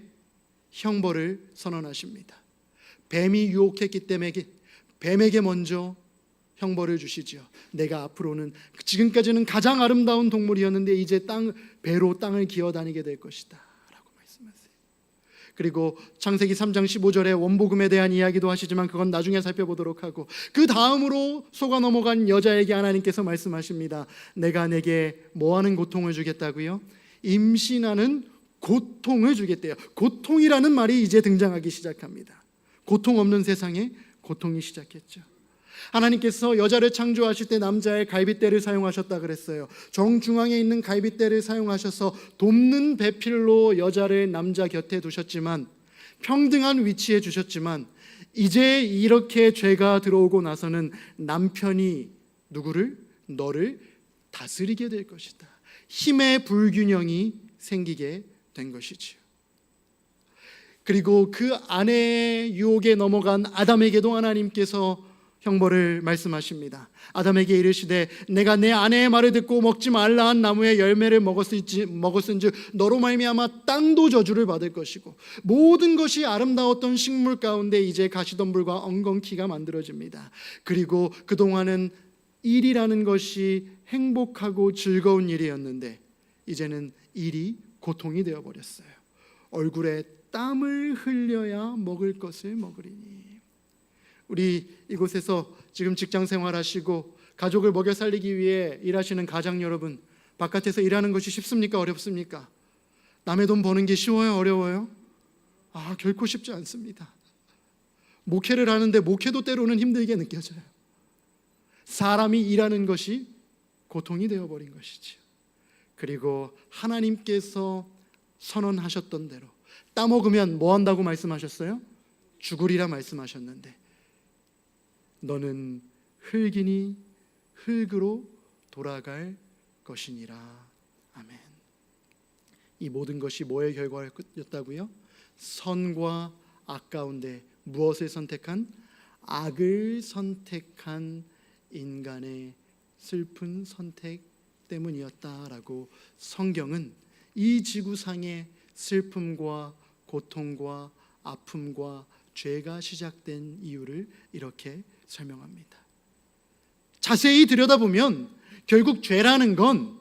형벌을 선언하십니다. 뱀이 유혹했기 때문에 뱀에게 먼저 형벌을 주시죠. 내가 앞으로는, 지금까지는 가장 아름다운 동물이었는데 이제 배로 땅을 기어다니게 될 것이다 라고 말씀하세요. 그리고 창세기 3장 15절에 원복음에 대한 이야기도 하시지만 그건 나중에 살펴보도록 하고, 그 다음으로 속아 넘어간 여자에게 하나님께서 말씀하십니다. 내가 내게 뭐하는 고통을 주겠다고요? 임신하는 고통을 주겠대요. 고통이라는 말이 이제 등장하기 시작합니다. 고통 없는 세상에 고통이 시작했죠. 하나님께서 여자를 창조하실 때 남자의 갈빗대를 사용하셨다 그랬어요. 정중앙에 있는 갈빗대를 사용하셔서 돕는 배필로 여자를 남자 곁에 두셨지만, 평등한 위치에 주셨지만, 이제 이렇게 죄가 들어오고 나서는 남편이 누구를? 너를 다스리게 될 것이다. 힘의 불균형이 생기게 된 것이지요. 그리고 그 아내의 유혹에 넘어간 아담에게도 하나님께서 형벌을 말씀하십니다. 아담에게 이르시되 내가 내 아내의 말을 듣고 먹지 말라 한 나무의 열매를 먹었은즉 너로 말미암아 땅도 저주를 받을 것이고, 모든 것이 아름다웠던 식물 가운데 이제 가시덤불과 엉겅퀴가 만들어집니다. 그리고 그동안은 일이라는 것이 행복하고 즐거운 일이었는데 이제는 일이 고통이 되어버렸어요. 얼굴에 땀을 흘려야 먹을 것을 먹으리니. 우리 이곳에서 지금 직장 생활하시고 가족을 먹여 살리기 위해 일하시는 가장 여러분, 바깥에서 일하는 것이 쉽습니까? 어렵습니까? 남의 돈 버는 게 쉬워요? 어려워요? 결코 쉽지 않습니다. 목회를 하는데 목회도 때로는 힘들게 느껴져요. 사람이 일하는 것이 고통이 되어버린 것이죠. 그리고 하나님께서 선언하셨던 대로 따먹으면 뭐 한다고 말씀하셨어요? 죽으리라 말씀하셨는데, 너는 흙이니 흙으로 돌아갈 것이니라. 아멘. 이 모든 것이 뭐의 결과였다고요? 선과 악 가운데 무엇을 선택한? 악을 선택한 인간의 슬픈 선택 때문이었다라고 성경은 이 지구상의 슬픔과 고통과 아픔과 죄가 시작된 이유를 이렇게 설명합니다. 자세히 들여다보면 결국 죄라는 건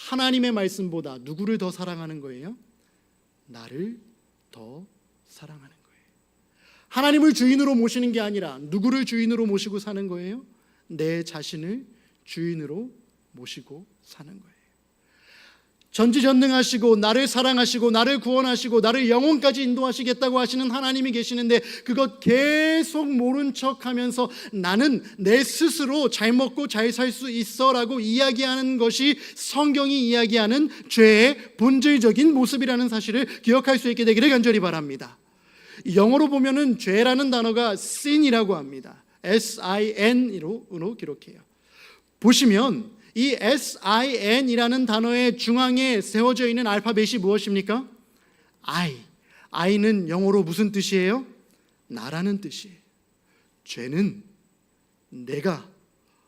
하나님의 말씀보다 누구를 더 사랑하는 거예요? 나를 더 사랑하는 거예요. 하나님을 주인으로 모시는 게 아니라 누구를 주인으로 모시고 사는 거예요? 내 자신을 주인으로 모시고 사는 거예요. 전지전능하시고 나를 사랑하시고 나를 구원하시고 나를 영혼까지 인도하시겠다고 하시는 하나님이 계시는데, 그것 계속 모른 척하면서 나는 내 스스로 잘 먹고 잘 살 수 있어 라고 이야기하는 것이 성경이 이야기하는 죄의 본질적인 모습이라는 사실을 기억할 수 있게 되기를 간절히 바랍니다. 영어로 보면은 죄라는 단어가 sin이라고 합니다. S-I-N으로 기록해요. 보시면 이 S-I-N이라는 단어의 중앙에 세워져 있는 알파벳이 무엇입니까? I는 영어로 무슨 뜻이에요? 나라는 뜻이에요. 죄는 내가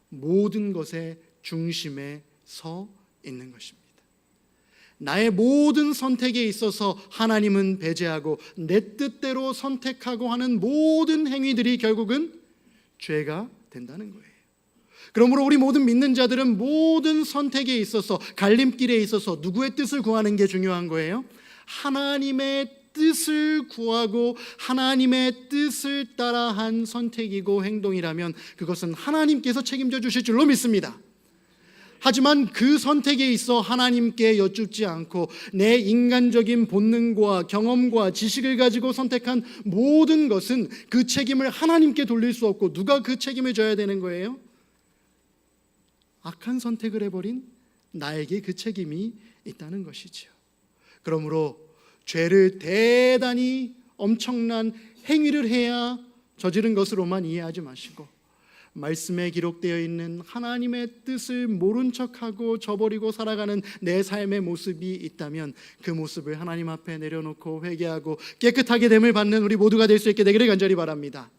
모든 것의 중심에 서 있는 것입니다. 나의 모든 선택에 있어서 하나님은 배제하고 내 뜻대로 선택하고 하는 모든 행위들이 결국은 죄가 된다는 거예요. 그러므로 우리 모든 믿는 자들은 모든 선택에 있어서, 갈림길에 있어서 누구의 뜻을 구하는 게 중요한 거예요? 하나님의 뜻을 구하고 하나님의 뜻을 따라한 선택이고 행동이라면 그것은 하나님께서 책임져 주실 줄로 믿습니다. 하지만 그 선택에 있어 하나님께 여쭙지 않고 내 인간적인 본능과 경험과 지식을 가지고 선택한 모든 것은 그 책임을 하나님께 돌릴 수 없고 누가 그 책임을 져야 되는 거예요? 악한 선택을 해버린 나에게 그 책임이 있다는 것이지요. 그러므로 죄를 대단히 엄청난 행위를 해야 저지른 것으로만 이해하지 마시고 말씀에 기록되어 있는 하나님의 뜻을 모른 척하고 저버리고 살아가는 내 삶의 모습이 있다면 그 모습을 하나님 앞에 내려놓고 회개하고 깨끗하게 됨을 받는 우리 모두가 될 수 있게 되기를 간절히 바랍니다.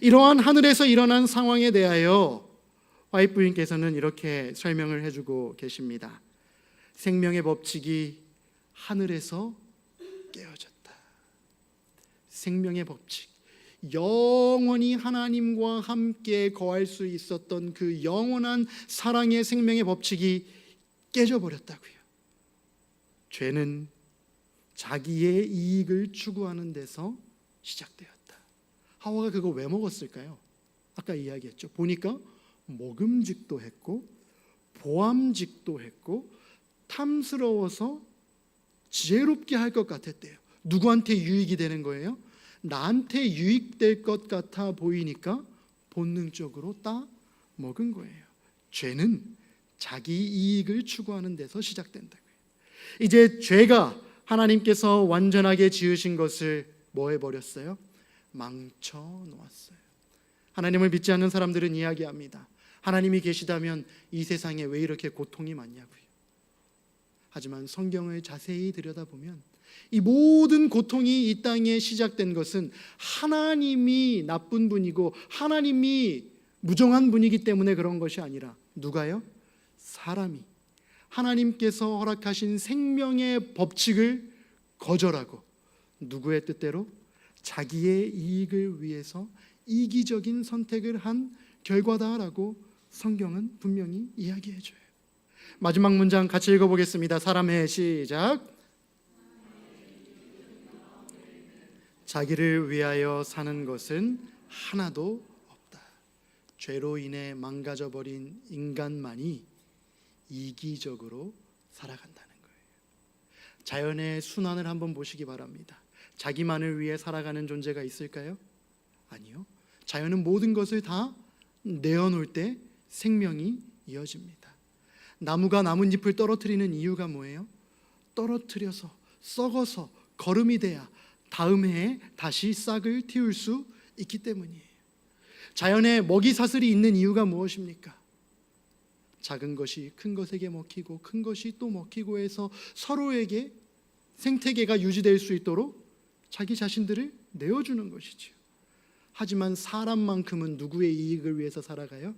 이러한 하늘에서 일어난 상황에 대하여 화이트 부인께서는 이렇게 설명을 해주고 계십니다. 생명의 법칙이 하늘에서 깨어졌다. 생명의 법칙, 영원히 하나님과 함께 거할 수 있었던 그 영원한 사랑의 생명의 법칙이 깨져버렸다고요. 죄는 자기의 이익을 추구하는 데서 시작되었다. 하와가 그거 왜 먹었을까요? 아까 이야기했죠. 보니까 먹음직도 했고 보암직도 했고 탐스러워서 지혜롭게 할 것 같았대요. 누구한테 유익이 되는 거예요? 나한테 유익될 것 같아 보이니까 본능적으로 따 먹은 거예요. 죄는 자기 이익을 추구하는 데서 시작된다고요. 이제 죄가 하나님께서 완전하게 지으신 것을 뭐 해버렸어요? 망쳐 놓았어요. 하나님을 믿지 않는 사람들은 이야기합니다. 하나님이 계시다면 이 세상에 왜 이렇게 고통이 많냐고요. 하지만 성경을 자세히 들여다보면 이 모든 고통이 이 땅에 시작된 것은 하나님이 나쁜 분이고 하나님이 무정한 분이기 때문에 그런 것이 아니라 누가요? 사람이 하나님께서 허락하신 생명의 법칙을 거절하고 누구의 뜻대로? 자기의 이익을 위해서 이기적인 선택을 한 결과다라고 성경은 분명히 이야기해줘요. 마지막 문장 같이 읽어보겠습니다. 사람의 시작. 자기를 위하여 사는 것은 하나도 없다. 죄로 인해 망가져버린 인간만이 이기적으로 살아간다는 거예요. 자연의 순환을 한번 보시기 바랍니다. 자기만을 위해 살아가는 존재가 있을까요? 아니요. 자연은 모든 것을 다 내어놓을 때 생명이 이어집니다. 나무가 나뭇잎을 떨어뜨리는 이유가 뭐예요? 떨어뜨려서 썩어서 거름이 돼야 다음 해에 다시 싹을 틔울 수 있기 때문이에요. 자연에 먹이 사슬이 있는 이유가 무엇입니까? 작은 것이 큰 것에게 먹히고 큰 것이 또 먹히고 해서 서로에게 생태계가 유지될 수 있도록 자기 자신들을 내어주는 것이죠. 하지만 사람만큼은 누구의 이익을 위해서 살아가요?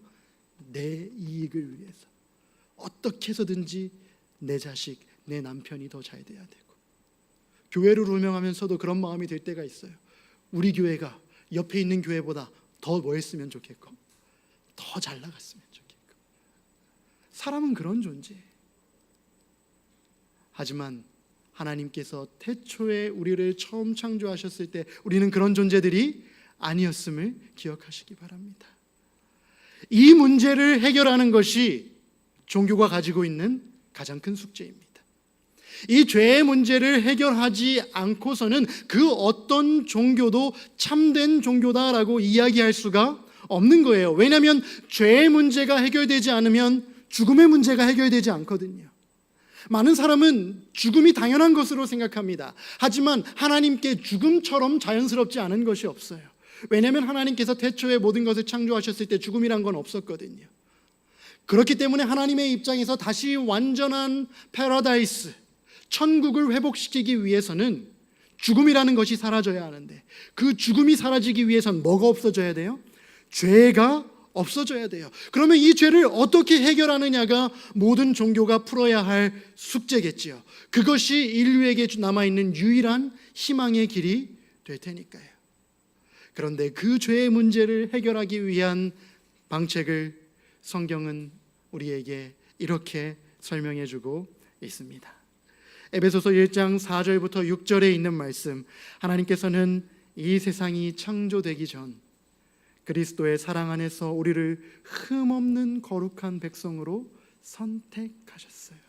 내 이익을 위해서. 어떻게 해서든지 내 자식, 내 남편이 더 잘 돼야 되고, 교회를 운영하면서도 그런 마음이 들 때가 있어요. 우리 교회가 옆에 있는 교회보다 더 뭐 했으면 좋겠고 더 잘 나갔으면 좋겠고. 사람은 그런 존재예요. 하지만 하나님께서 태초에 우리를 처음 창조하셨을 때 우리는 그런 존재들이 아니었음을 기억하시기 바랍니다. 이 문제를 해결하는 것이 종교가 가지고 있는 가장 큰 숙제입니다. 이 죄의 문제를 해결하지 않고서는 그 어떤 종교도 참된 종교다라고 이야기할 수가 없는 거예요. 왜냐하면 죄의 문제가 해결되지 않으면 죽음의 문제가 해결되지 않거든요. 많은 사람은 죽음이 당연한 것으로 생각합니다. 하지만 하나님께 죽음처럼 자연스럽지 않은 것이 없어요. 왜냐하면 하나님께서 태초에 모든 것을 창조하셨을 때 죽음이란 건 없었거든요. 그렇기 때문에 하나님의 입장에서 다시 완전한 패러다이스, 천국을 회복시키기 위해서는 죽음이라는 것이 사라져야 하는데, 그 죽음이 사라지기 위해서는 뭐가 없어져야 돼요? 죄가 없어져야 돼요. 그러면 이 죄를 어떻게 해결하느냐가 모든 종교가 풀어야 할 숙제겠지요. 그것이 인류에게 남아있는 유일한 희망의 길이 될 테니까요. 그런데 그 죄의 문제를 해결하기 위한 방책을 성경은 우리에게 이렇게 설명해 주고 있습니다. 에베소서 1장 4절부터 6절에 있는 말씀, 하나님께서는 이 세상이 창조되기 전 그리스도의 사랑 안에서 우리를 흠없는 거룩한 백성으로 선택하셨어요.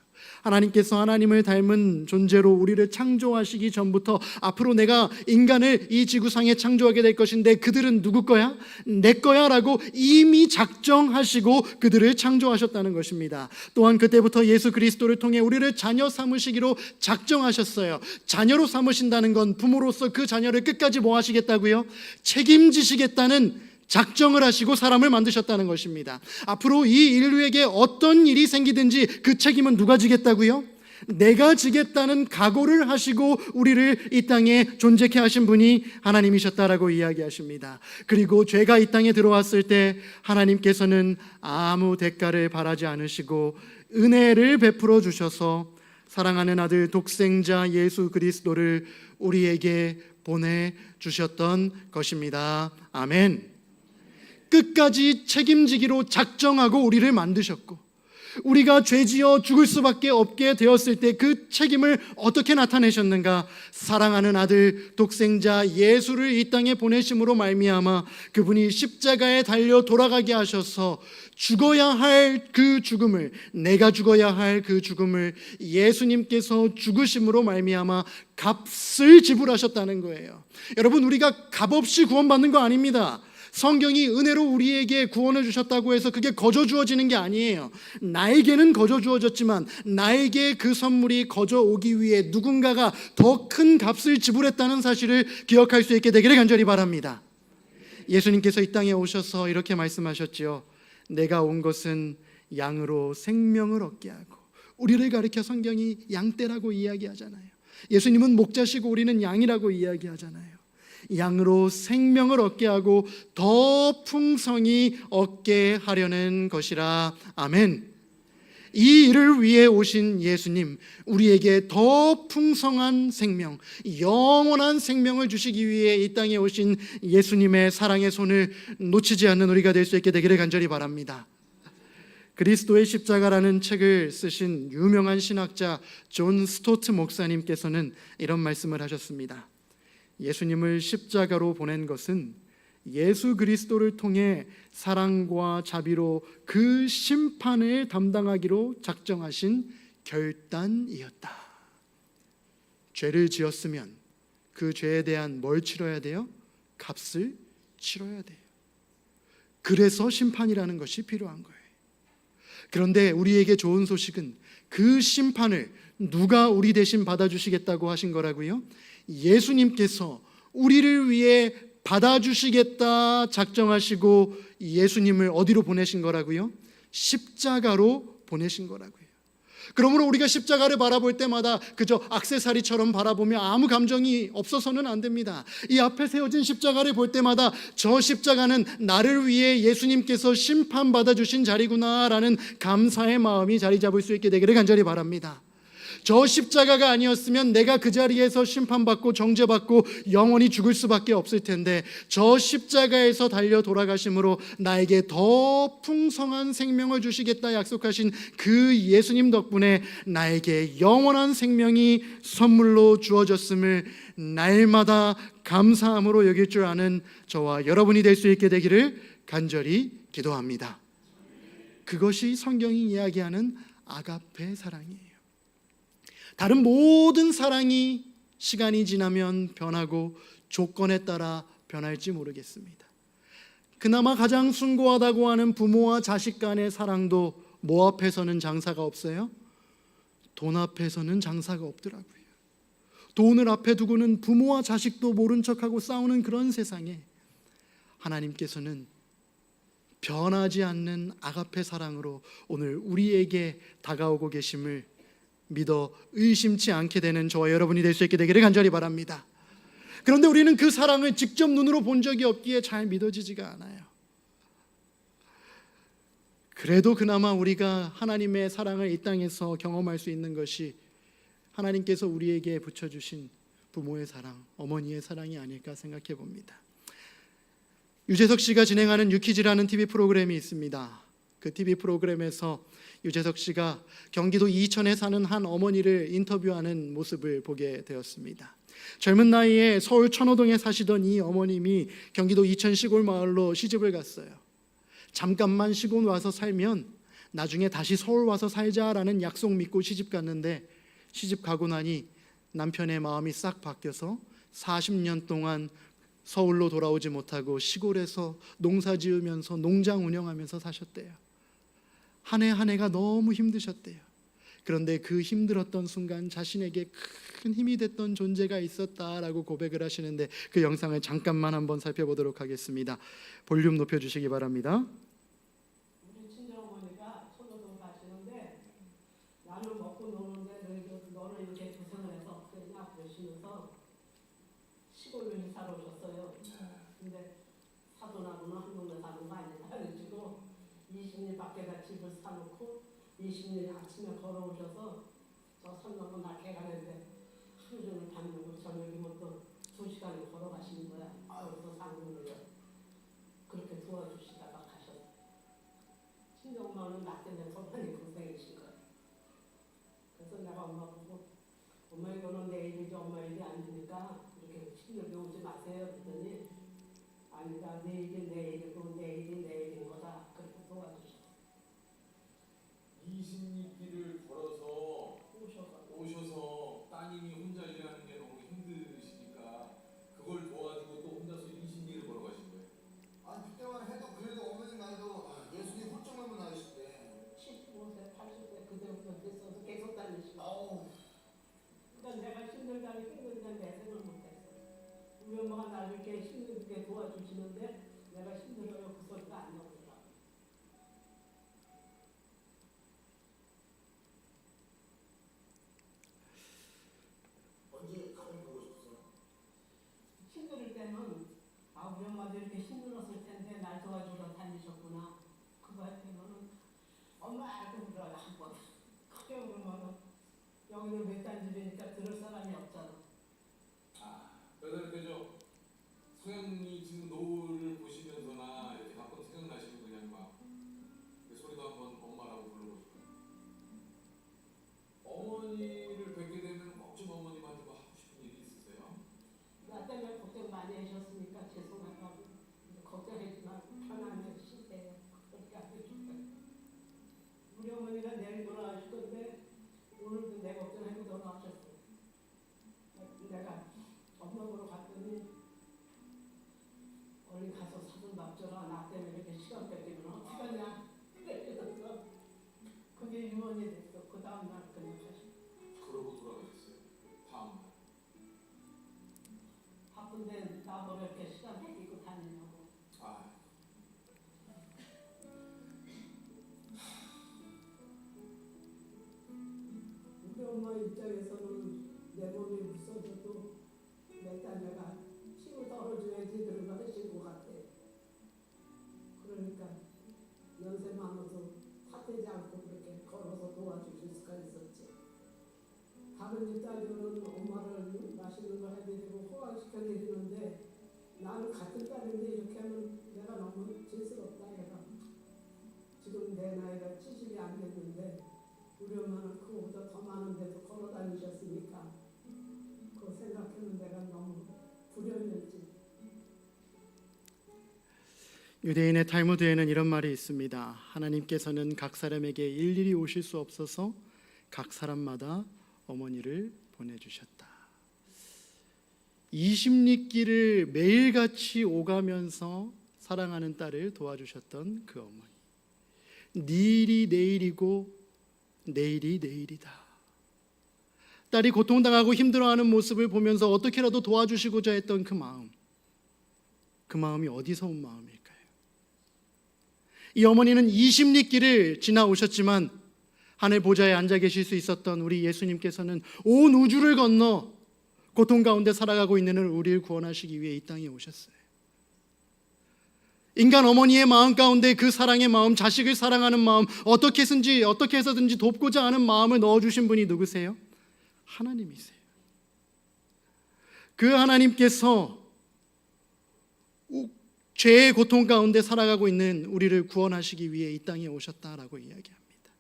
하나님께서 하나님을 닮은 존재로 우리를 창조하시기 전부터 앞으로 내가 인간을 이 지구상에 창조하게 될 것인데 그들은 누구 거야? 내 거야 라고 이미 작정하시고 그들을 창조하셨다는 것입니다. 또한 그때부터 예수 그리스도를 통해 우리를 자녀 삼으시기로 작정하셨어요. 자녀로 삼으신다는 건 부모로서 그 자녀를 끝까지 뭐 하시겠다고요? 책임지시겠다는 작정을 하시고 사람을 만드셨다는 것입니다. 앞으로 이 인류에게 어떤 일이 생기든지 그 책임은 누가 지겠다고요? 내가 지겠다는 각오를 하시고 우리를 이 땅에 존재케 하신 분이 하나님이셨다라고 이야기하십니다. 그리고 죄가 이 땅에 들어왔을 때 하나님께서는 아무 대가를 바라지 않으시고 은혜를 베풀어 주셔서 사랑하는 아들 독생자 예수 그리스도를 우리에게 보내주셨던 것입니다. 아멘. 끝까지 책임지기로 작정하고 우리를 만드셨고, 우리가 죄지어 죽을 수밖에 없게 되었을 때 그 책임을 어떻게 나타내셨는가? 사랑하는 아들 독생자 예수를 이 땅에 보내심으로 말미암아 그분이 십자가에 달려 돌아가게 하셔서 죽어야 할 그 죽음을, 내가 죽어야 할 그 죽음을 예수님께서 죽으심으로 말미암아 값을 지불하셨다는 거예요. 여러분, 우리가 값없이 구원받는 거 아닙니다. 성경이 은혜로 우리에게 구원을 주셨다고 해서 그게 거저 주어지는 게 아니에요. 나에게는 거저 주어졌지만 나에게 그 선물이 거저 오기 위해 누군가가 더 큰 값을 지불했다는 사실을 기억할 수 있게 되기를 간절히 바랍니다. 예수님께서 이 땅에 오셔서 이렇게 말씀하셨지요. 내가 온 것은 양으로 생명을 얻게 하고, 우리를 가리켜 성경이 양떼라고 이야기하잖아요. 예수님은 목자시고 우리는 양이라고 이야기하잖아요. 양으로 생명을 얻게 하고 더 풍성히 얻게 하려는 것이라. 아멘. 이 일을 위해 오신 예수님, 우리에게 더 풍성한 생명, 영원한 생명을 주시기 위해 이 땅에 오신 예수님의 사랑의 손을 놓치지 않는 우리가 될 수 있게 되기를 간절히 바랍니다. 그리스도의 십자가라는 책을 쓰신 유명한 신학자 존 스토트 목사님께서는 이런 말씀을 하셨습니다. 예수님을 십자가로 보낸 것은 예수 그리스도를 통해 사랑과 자비로 그 심판을 담당하기로 작정하신 결단이었다. 죄를 지었으면 그 죄에 대한 뭘 치러야 돼요? 값을 치러야 돼요. 그래서 심판이라는 것이 필요한 거예요. 그런데 우리에게 좋은 소식은 그 심판을 누가 우리 대신 받아주시겠다고 하신 거라고요? 예수님께서 우리를 위해 받아주시겠다 작정하시고 예수님을 어디로 보내신 거라고요? 십자가로 보내신 거라고요. 그러므로 우리가 십자가를 바라볼 때마다 그저 액세서리처럼 바라보며 아무 감정이 없어서는 안 됩니다. 이 앞에 세워진 십자가를 볼 때마다 저 십자가는 나를 위해 예수님께서 심판받아 주신 자리구나라는 감사의 마음이 자리 잡을 수 있게 되기를 간절히 바랍니다. 저 십자가가 아니었으면 내가 그 자리에서 심판받고 정죄받고 영원히 죽을 수밖에 없을 텐데, 저 십자가에서 달려 돌아가심으로 나에게 더 풍성한 생명을 주시겠다 약속하신 그 예수님 덕분에 나에게 영원한 생명이 선물로 주어졌음을 날마다 감사함으로 여길 줄 아는 저와 여러분이 될 수 있게 되기를 간절히 기도합니다. 그것이 성경이 이야기하는 아가페 사랑이에요. 다른 모든 사랑이 시간이 지나면 변하고 조건에 따라 변할지 모르겠습니다. 그나마 가장 숭고하다고 하는 부모와 자식 간의 사랑도 뭐 앞에서는 장사가 없어요? 돈 앞에서는 장사가 없더라고요. 돈을 앞에 두고는 부모와 자식도 모른 척하고 싸우는 그런 세상에 하나님께서는 변하지 않는 아가페 사랑으로 오늘 우리에게 다가오고 계심을 믿어 의심치 않게 되는 저와 여러분이 될 수 있게 되기를 간절히 바랍니다. 그런데 우리는 그 사랑을 직접 눈으로 본 적이 없기에 잘 믿어지지가 않아요. 그래도 그나마 우리가 하나님의 사랑을 이 땅에서 경험할 수 있는 것이 하나님께서 우리에게 붙여주신 부모의 사랑, 어머니의 사랑이 아닐까 생각해 봅니다. 유재석 씨가 진행하는 유키즈라는 TV 프로그램이 있습니다. 그 TV 프로그램에서 유재석 씨가 경기도 이천에 사는 한 어머니를 인터뷰하는 모습을 보게 되었습니다. 젊은 나이에 서울 천호동에 사시던 이 어머님이 경기도 이천 시골 마을로 시집을 갔어요. 잠깐만 시골 와서 살면 나중에 다시 서울 와서 살자라는 약속 믿고 시집 갔는데, 시집 가고 나니 남편의 마음이 싹 바뀌어서 40년 동안 서울로 돌아오지 못하고 시골에서 농사 지으면서 농장 운영하면서 사셨대요. 한 해 한 해가 너무 힘드셨대요. 그런데 그 힘들었던 순간 자신에게 큰 힘이 됐던 존재가 있었다라고 고백을 하시는데, 그 영상을 잠깐만 한번 살펴보도록 하겠습니다. 볼륨 높여주시기 바랍니다. 우리 친정어머니가 천호동 가시는데, 나는 먹고 노는데 너는 이렇게 고생을 해서 그냥 그러시면서 시골로 이사를 오셨어요. 근데 사돈하고는 한 동네 사는 거 아니다 그래가지고 20년 밖에다 집을 사놓고 20년 아침에 걸어오셔서 저 선 넘어 낳게 가는데 하루 종일 밤새고 저녁이면 또 2시간을 걸어가시는 거야. 거기서 상근을요. 그렇게 도와주시다가 가셨어요. 친정엄마는 나 때문에 더 많이 고생이신 거예요. 그래서 내가 엄마 보고, 엄마 이거는 내 일이지 엄마 일이 아니니까 이렇게 힘들게 오지 마세요 그랬더니, 아니다, 내 일이 내 일이고 내 일이 내 일인 거다. 그렇게 도와주셨어요. 20리길을 걸어서 오셔서 따님이 혼자 일하는 게 너무 힘드시니까 그걸 도와주고 또 혼자서 20리를 걸어가신 거예요. 아니 그때만 해도 그래도 어머님 나이도 예수님 훌쩍 넘은 나이신데 75세, 80세 그때부터 됐어서 계속 다니시고. 아우 그러니까 내가 힘들다니 힘든데 내생을 못했어. 우리 엄마가 나를 이렇게 힘들게 도와주시는데 내가 힘들어요 그 소리가 안 나오더라고. 언제 가정 보고 싶었어요? 힘들 때는 우리 엄마도 이렇게 힘들었을 텐데 날 도와주러 다니셨구나. 그거 할 때는 엄마 알고 울어요 한 번. 크게 울으면은 여기는 외딴 집이니까 들을 사람이 없잖아. 그래서 그죠. 소영이 지금 노을을 보시면서나 이렇게 가끔 생각나시고 그냥 막그 소리도 한번 엄마라고 불러보시고. 어머니를 뵙게 되면 꼭 좀 어머님한테 뭐 하고 싶은 일이 있으세요? 나 때문에 걱정 많이 하셨으니까 죄송하다고. 걱정하지 말고 편안히 쉬세요. 그렇게 해주세요. 우리 어머니가 내일 돌아가실 건데 오늘도 내 걱정하고 돌아가셨어요. 내가 엄마 보러 갔더니 얼른 가서 사돈 밥 줘라. 나 때문에 이렇게 시간 뺏기면 어떡하냐. 그래서 그게 유언이 됐어. 그 다음날 그냥 가셨어요. 그러고 돌아가셨어요. 다음날. 바쁜데 나보러 이렇게 시간 뺏기고 다니냐고. 우리 엄마 입장에서는 내 몸이 부서져도 내 딸내가 힘을 떨어줘야지 들어가신 것 같아. 그러니까 연세 많아도 탓되지 않고 그렇게 걸어서 도와주실 수가 있었지. 다른 집 딸들은 엄마를 맛있는 거 해드리고 호강시켜드리는데 나는 같은 딸인데 이렇게 하면 내가 너무 죄스럽다. 얘가 지금 내 나이가 70이 안 됐는데 우리 엄마는 그거보다 더 많은데도 걸어다니셨으니까 그거 생각하면 내가 너무 불효였지. 유대인의 탈무드에는 이런 말이 있습니다. 하나님께서는 각 사람에게 일일이 오실 수 없어서 각 사람마다 어머니를 보내주셨다. 20리길을 매일같이 오가면서 사랑하는 딸을 도와주셨던 그 어머니. 내일이 내일이고 내일이 내일이다. 딸이 고통당하고 힘들어하는 모습을 보면서 어떻게라도 도와주시고자 했던 그 마음이 어디서 온 마음일까요? 이 어머니는 20리길을 지나오셨지만 하늘 보좌에 앉아 계실 수 있었던 우리 예수님께서는 온 우주를 건너 고통 가운데 살아가고 있는 우리를 구원하시기 위해 이 땅에 오셨어요. 인간 어머니의 마음 가운데 그 사랑의 마음, 자식을 사랑하는 마음, 어떻게 해서든지 돕고자 하는 마음을 넣어주신 분이 누구세요? 하나님이세요. 그 하나님께서 죄의 고통 가운데 살아가고 있는 우리를 구원하시기 위해 이 땅에 오셨다라고 이야기합니다.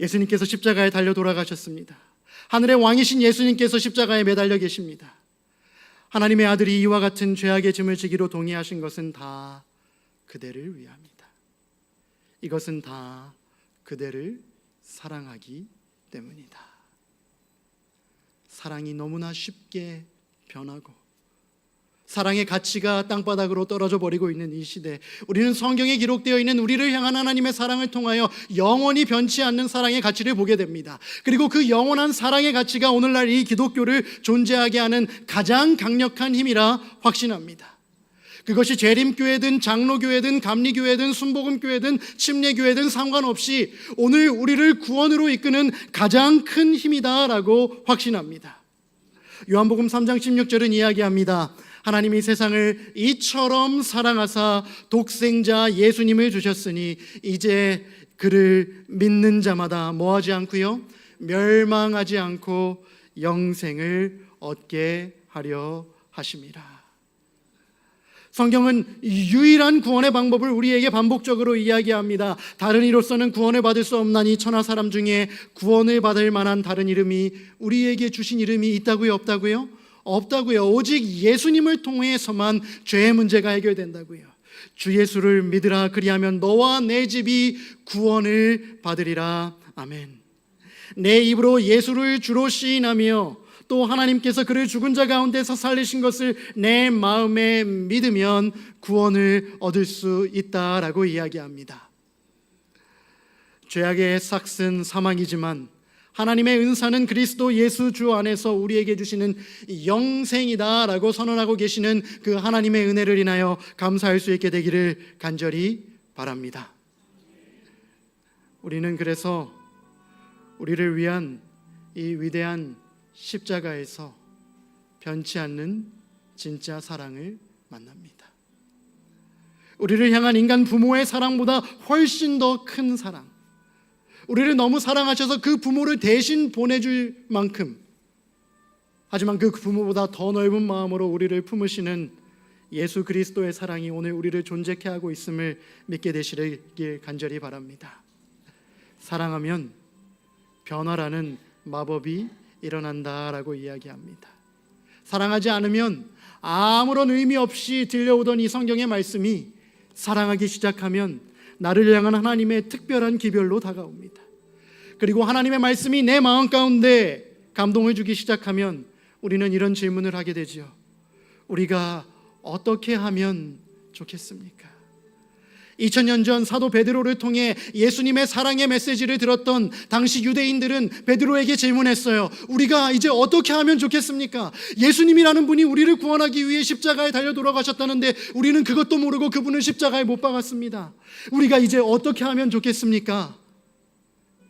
예수님께서 십자가에 달려 돌아가셨습니다. 하늘의 왕이신 예수님께서 십자가에 매달려 계십니다. 하나님의 아들이 이와 같은 죄악의 짐을 지기로 동의하신 것은 다 그대를 위함이다. 이것은 다 그대를 사랑하기 때문이다. 사랑이 너무나 쉽게 변하고 사랑의 가치가 땅바닥으로 떨어져 버리고 있는 이 시대, 우리는 성경에 기록되어 있는 우리를 향한 하나님의 사랑을 통하여 영원히 변치 않는 사랑의 가치를 보게 됩니다. 그리고 그 영원한 사랑의 가치가 오늘날 이 기독교를 존재하게 하는 가장 강력한 힘이라 확신합니다. 그것이 재림교회든 장로교회든 감리교회든 순복음교회든 침례교회든 상관없이 오늘 우리를 구원으로 이끄는 가장 큰 힘이다라고 확신합니다. 요한복음 3장 16절은 이야기합니다. 하나님이 세상을 이처럼 사랑하사 독생자 예수님을 주셨으니 이제 그를 믿는 자마다 뭐하지 않고요? 멸망하지 않고 영생을 얻게 하려 하심이라. 성경은 유일한 구원의 방법을 우리에게 반복적으로 이야기합니다. 다른 이로서는 구원을 받을 수 없나니 천하 사람 중에 구원을 받을 만한 다른 이름이 우리에게 주신 이름이 있다고요? 없다고요? 없다고요. 오직 예수님을 통해서만 죄의 문제가 해결된다고요. 주 예수를 믿으라, 그리하면 너와 내 집이 구원을 받으리라. 아멘. 내 입으로 예수를 주로 시인하며 또 하나님께서 그를 죽은 자 가운데서 살리신 것을 내 마음에 믿으면 구원을 얻을 수 있다라고 이야기합니다. 죄악의 삭은 사망이지만 하나님의 은사는 그리스도 예수 주 안에서 우리에게 주시는 영생이다라고 선언하고 계시는 그 하나님의 은혜를 인하여 감사할 수 있게 되기를 간절히 바랍니다. 우리는 그래서 우리를 위한 이 위대한 십자가에서 변치 않는 진짜 사랑을 만납니다. 우리를 향한 인간 부모의 사랑보다 훨씬 더 큰 사랑, 우리를 너무 사랑하셔서 그 부모를 대신 보내줄 만큼, 하지만 그 부모보다 더 넓은 마음으로 우리를 품으시는 예수 그리스도의 사랑이 오늘 우리를 존재케 하고 있음을 믿게 되시길 간절히 바랍니다. 사랑하면 변화라는 마법이 일어난다라고 이야기합니다. 사랑하지 않으면 아무런 의미 없이 들려오던 이 성경의 말씀이 사랑하기 시작하면 나를 향한 하나님의 특별한 기별로 다가옵니다. 그리고 하나님의 말씀이 내 마음 가운데 감동을 주기 시작하면 우리는 이런 질문을 하게 되죠. 우리가 어떻게 하면 좋겠습니까? 2000년 전 사도 베드로를 통해 예수님의 사랑의 메시지를 들었던 당시 유대인들은 베드로에게 질문했어요. 우리가 이제 어떻게 하면 좋겠습니까? 예수님이라는 분이 우리를 구원하기 위해 십자가에 달려 돌아가셨다는데 우리는 그것도 모르고 그분을 십자가에 못 박았습니다. 우리가 이제 어떻게 하면 좋겠습니까?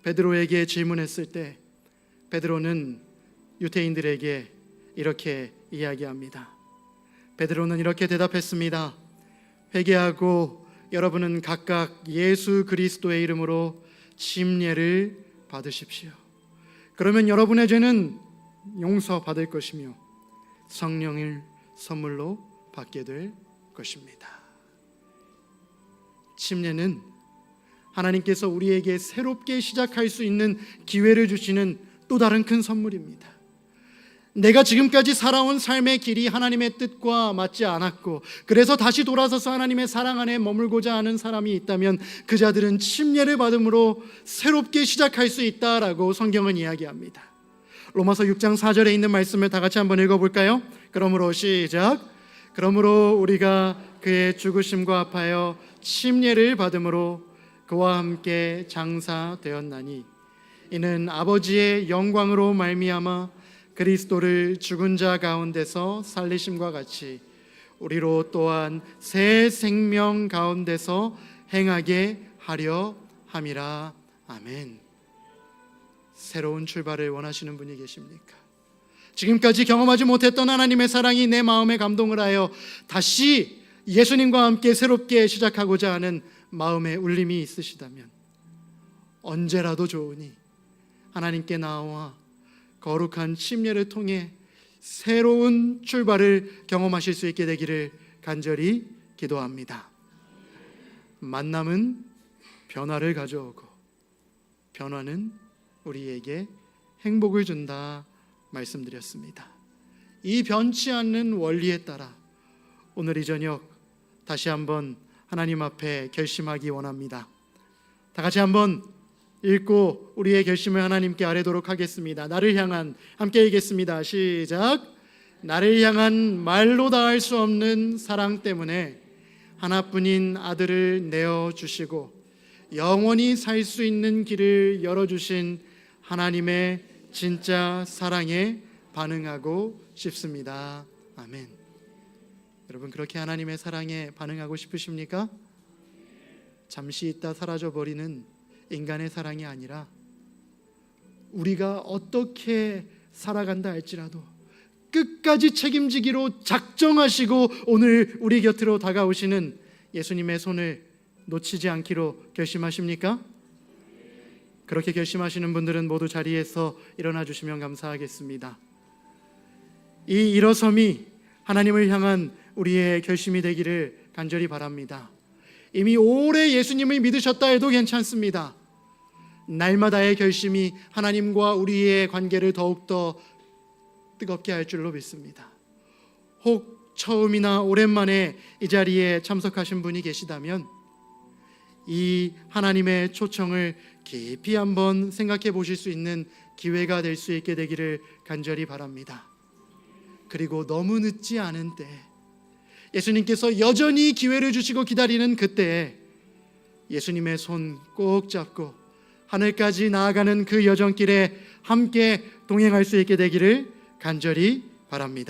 베드로에게 질문했을 때 베드로는 유대인들에게 이렇게 이야기합니다. 베드로는 이렇게 대답했습니다. 회개하고 여러분은 각각 예수 그리스도의 이름으로 침례를 받으십시오. 그러면 여러분의 죄는 용서받을 것이며 성령을 선물로 받게 될 것입니다. 침례는 하나님께서 우리에게 새롭게 시작할 수 있는 기회를 주시는 또 다른 큰 선물입니다. 내가 지금까지 살아온 삶의 길이 하나님의 뜻과 맞지 않았고 그래서 다시 돌아서서 하나님의 사랑 안에 머물고자 하는 사람이 있다면 그 자들은 침례를 받음으로 새롭게 시작할 수 있다라고 성경은 이야기합니다. 로마서 6장 4절에 있는 말씀을 다 같이 한번 읽어볼까요? 그러므로 시작. 그러므로 우리가 그의 죽으심과 합하여 침례를 받음으로 그와 함께 장사되었나니 이는 아버지의 영광으로 말미암아 그리스도를 죽은 자 가운데서 살리심과 같이 우리로 또한 새 생명 가운데서 행하게 하려 함이라. 아멘. 새로운 출발을 원하시는 분이 계십니까? 지금까지 경험하지 못했던 하나님의 사랑이 내 마음에 감동을 하여 다시 예수님과 함께 새롭게 시작하고자 하는 마음의 울림이 있으시다면 언제라도 좋으니 하나님께 나와 거룩한 침례를 통해 새로운 출발을 경험하실 수 있게 되기를 간절히 기도합니다. 만남은 변화를 가져오고 변화는 우리에게 행복을 준다 말씀드렸습니다. 이 변치 않는 원리에 따라 오늘 이 저녁 다시 한번 하나님 앞에 결심하기 원합니다. 다 같이 한번 읽고 우리의 결심을 하나님께 아뢰도록 하겠습니다. 나를 향한, 함께 읽겠습니다. 시작. 나를 향한 말로 다할 수 없는 사랑 때문에 하나뿐인 아들을 내어주시고 영원히 살 수 있는 길을 열어주신 하나님의 진짜 사랑에 반응하고 싶습니다. 아멘. 여러분, 그렇게 하나님의 사랑에 반응하고 싶으십니까? 잠시 있다 사라져버리는 인간의 사랑이 아니라 우리가 어떻게 살아간다 할지라도 끝까지 책임지기로 작정하시고 오늘 우리 곁으로 다가오시는 예수님의 손을 놓치지 않기로 결심하십니까? 그렇게 결심하시는 분들은 모두 자리에서 일어나 주시면 감사하겠습니다. 이 일어섬이 하나님을 향한 우리의 결심이 되기를 간절히 바랍니다. 이미 오래 예수님을 믿으셨다 해도 괜찮습니다. 날마다의 결심이 하나님과 우리의 관계를 더욱더 뜨겁게 할 줄로 믿습니다. 혹 처음이나 오랜만에 이 자리에 참석하신 분이 계시다면 이 하나님의 초청을 깊이 한번 생각해 보실 수 있는 기회가 될 수 있게 되기를 간절히 바랍니다. 그리고 너무 늦지 않은 때, 예수님께서 여전히 기회를 주시고 기다리는 그때에 예수님의 손 꼭 잡고 하늘까지 나아가는 그 여정길에 함께 동행할 수 있게 되기를 간절히 바랍니다.